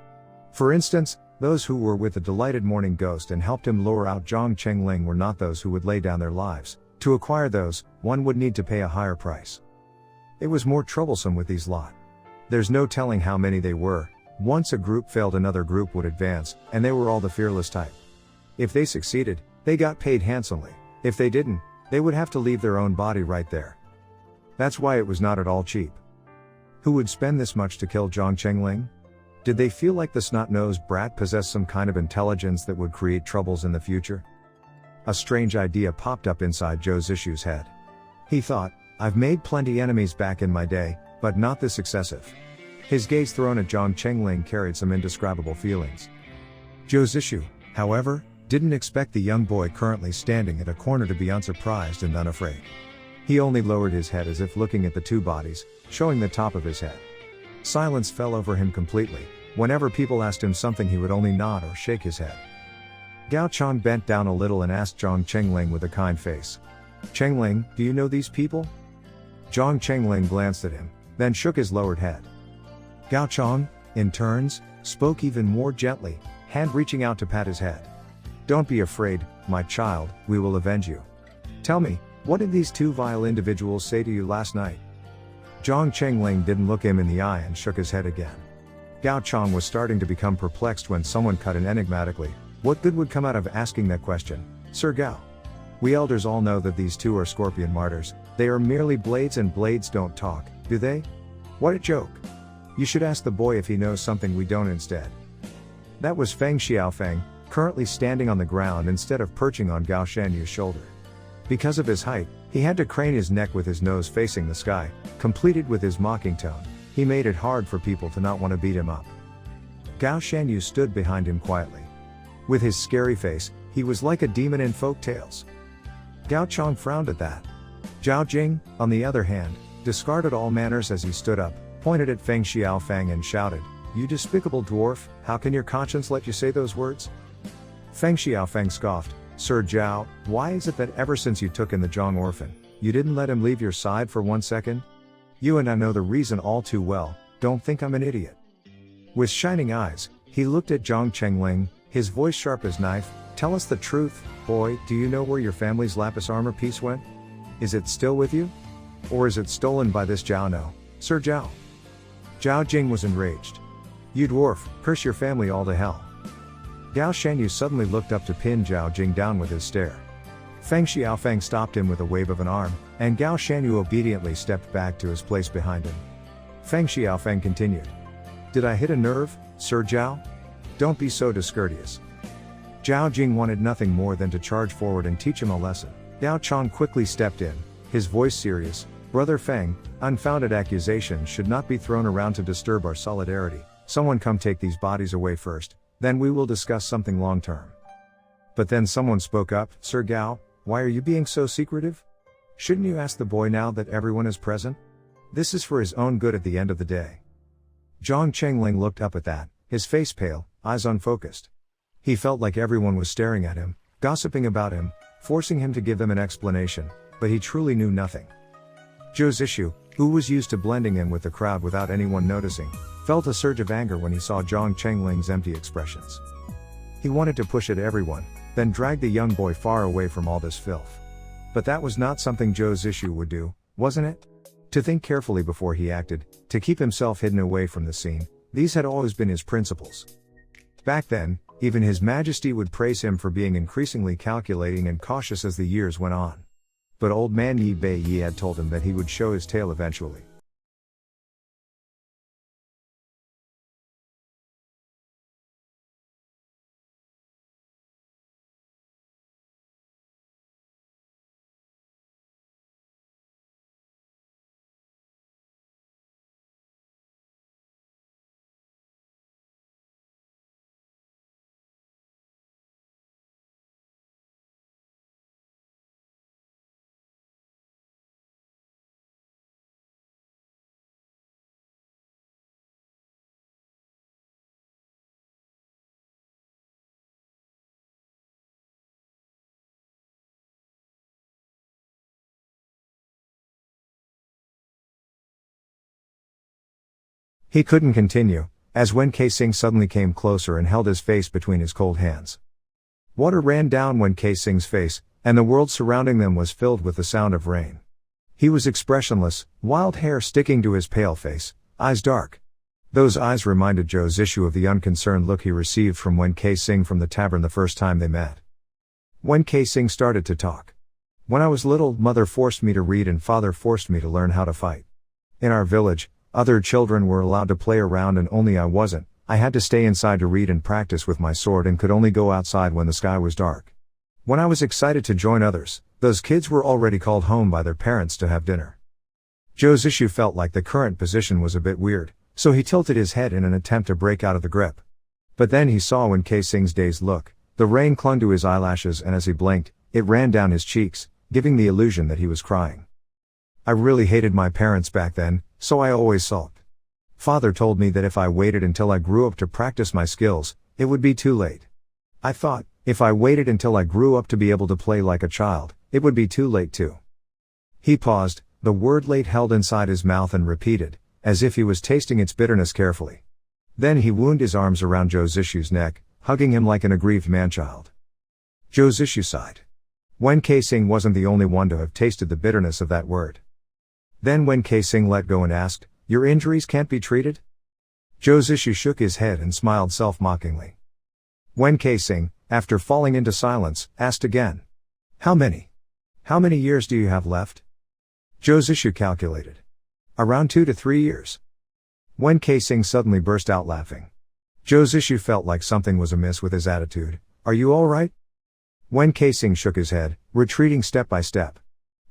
For instance, those who were with the delighted morning ghost and helped him lure out Zhang Chengling were not those who would lay down their lives. To acquire those, one would need to pay a higher price. It was more troublesome with these lot. There's no telling how many they were. Once a group failed, another group would advance, and they were all the fearless type. If they succeeded, they got paid handsomely. If they didn't, they would have to leave their own body right there. That's why it was not at all cheap. Who would spend this much to kill Zhang Chengling? Did they feel like the snot-nosed brat possessed some kind of intelligence that would create troubles in the future? A strange idea popped up inside Zhou Zishu's head. He thought, "I've made plenty enemies back in my day, but not this excessive." His gaze thrown at Zhang Chengling carried some indescribable feelings. Zhou Zishu, however, didn't expect the young boy currently standing at a corner to be unsurprised and unafraid. He only lowered his head as if looking at the two bodies, showing the top of his head. Silence fell over him completely. Whenever people asked him something he would only nod or shake his head. Gao Chong bent down a little and asked Zhang Chengling with a kind face. "Chengling, do you know these people?" Zhang Chengling glanced at him, then shook his lowered head. Gao Chong, in turns, spoke even more gently, hand reaching out to pat his head. "Don't be afraid, my child, we will avenge you. Tell me, what did these two vile individuals say to you last night?" Zhang Chengling didn't look him in the eye and shook his head again. Gao Chong was starting to become perplexed when someone cut in enigmatically, "What good would come out of asking that question, Sir Gao? We elders all know that these two are scorpion martyrs. They are merely blades, and blades don't talk, do they? What a joke. You should ask the boy if he knows something we don't instead." That was Feng Xiaofeng, currently standing on the ground instead of perching on Gao Shanyu's shoulder. Because of his height, he had to crane his neck with his nose facing the sky, completed with his mocking tone. He made it hard for people to not want to beat him up. Gao Shanyu stood behind him quietly. With his scary face, he was like a demon in folk tales. Gao Chong frowned at that. Zhao Jing, on the other hand, discarded all manners as he stood up, pointed at Feng Xiaofeng and shouted, "You despicable dwarf, how can your conscience let you say those words?" Feng Xiaofeng scoffed, "Sir Zhao, why is it that ever since you took in the Zhang orphan, you didn't let him leave your side for 1 second? You and I know the reason all too well, don't think I'm an idiot." With shining eyes, he looked at Zhang Chengling, his voice sharp as knife, "Tell us the truth, boy, do you know where your family's lapis armor piece went? Is it still with you? Or is it stolen by this Zhao No, Sir Zhao?" Zhao Jing was enraged. "You dwarf, curse your family all to hell." Gao Shanyu suddenly looked up to pin Zhao Jing down with his stare. Feng Xiaofeng stopped him with a wave of an arm, and Gao Shanyu obediently stepped back to his place behind him. Feng Xiaofeng continued, "Did I hit a nerve, Sir Zhao? Don't be so discourteous." Zhao Jing wanted nothing more than to charge forward and teach him a lesson. Gao Chong quickly stepped in, his voice serious, "Brother Feng, unfounded accusations should not be thrown around to disturb our solidarity. Someone come take these bodies away first, then we will discuss something long term." But then someone spoke up, "Sir Gao, why are you being so secretive? Shouldn't you ask the boy now that everyone is present? This is for his own good at the end of the day." Zhang Chengling looked up at that, his face pale, eyes unfocused. He felt like everyone was staring at him, gossiping about him, forcing him to give them an explanation, but he truly knew nothing. Zhou Zishu, who was used to blending in with the crowd without anyone noticing, felt a surge of anger when he saw Zhang Chengling's empty expressions. He wanted to push at everyone, then drag the young boy far away from all this filth. But that was not something Zhou Zishu would do, wasn't it? To think carefully before he acted, to keep himself hidden away from the scene, these had always been his principles. Back then, even His Majesty would praise him for being increasingly calculating and cautious as the years went on. But old man Yi Bei Yi had told him that he would show his tail eventually. He couldn't continue, as Wen Kai-sing suddenly came closer and held his face between his cold hands. Water ran down Wen Kai-sing's face, and the world surrounding them was filled with the sound of rain. He was expressionless, wild hair sticking to his pale face, eyes dark. Those eyes reminded Zhou Zishu of the unconcerned look he received from Wen Kai-sing from the tavern the first time they met. Wen Kai-sing started to talk. "When I was little, mother forced me to read and father forced me to learn how to fight. In our village, other children were allowed to play around and only I wasn't. I had to stay inside to read and practice with my sword and could only go outside when the sky was dark. When I was excited to join others, those kids were already called home by their parents to have dinner." Zhou Zishu felt like the current position was a bit weird, so he tilted his head in an attempt to break out of the grip. But then he saw Wen Kai-sing's dazed look, the rain clung to his eyelashes and as he blinked, it ran down his cheeks, giving the illusion that he was crying. "I really hated my parents back then, so I always sulked. Father told me that if I waited until I grew up to practice my skills, it would be too late. I thought, if I waited until I grew up to be able to play like a child, it would be too late too." He paused, the word late held inside his mouth and repeated, as if he was tasting its bitterness carefully. Then he wound his arms around Zhou Zishu's neck, hugging him like an aggrieved man-child. Zhou Zishu sighed. Wen Kai-sing wasn't the only one to have tasted the bitterness of that word. Then Wen Kai-sing let go and asked, "Your injuries can't be treated?" Zhou Zishu shook his head and smiled self-mockingly. Wen Kai-sing, after falling into silence, asked again. How many years do you have left?" Zhou Zishu calculated. "Around 2 to 3 years. Wen Kai-sing suddenly burst out laughing. Zhou Zishu felt like something was amiss with his attitude. "Are you all right?" Wen Kai-sing shook his head, retreating step by step.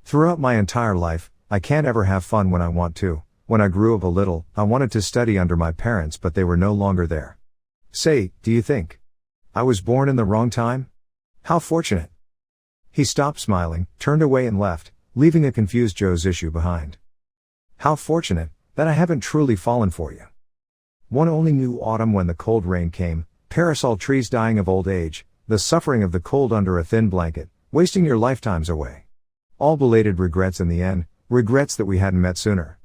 "Throughout my entire life, I can't ever have fun when I want to. When I grew up a little, I wanted to study under my parents, but they were no longer there. Say, do you think I was born in the wrong time? How fortunate." He stopped smiling, turned away and left, leaving a confused Zhou Zishu behind. "How fortunate that I haven't truly fallen for you." One only knew autumn when the cold rain came, parasol trees dying of old age, the suffering of the cold under a thin blanket, wasting your lifetimes away. All belated regrets in the end, regrets that we hadn't met sooner.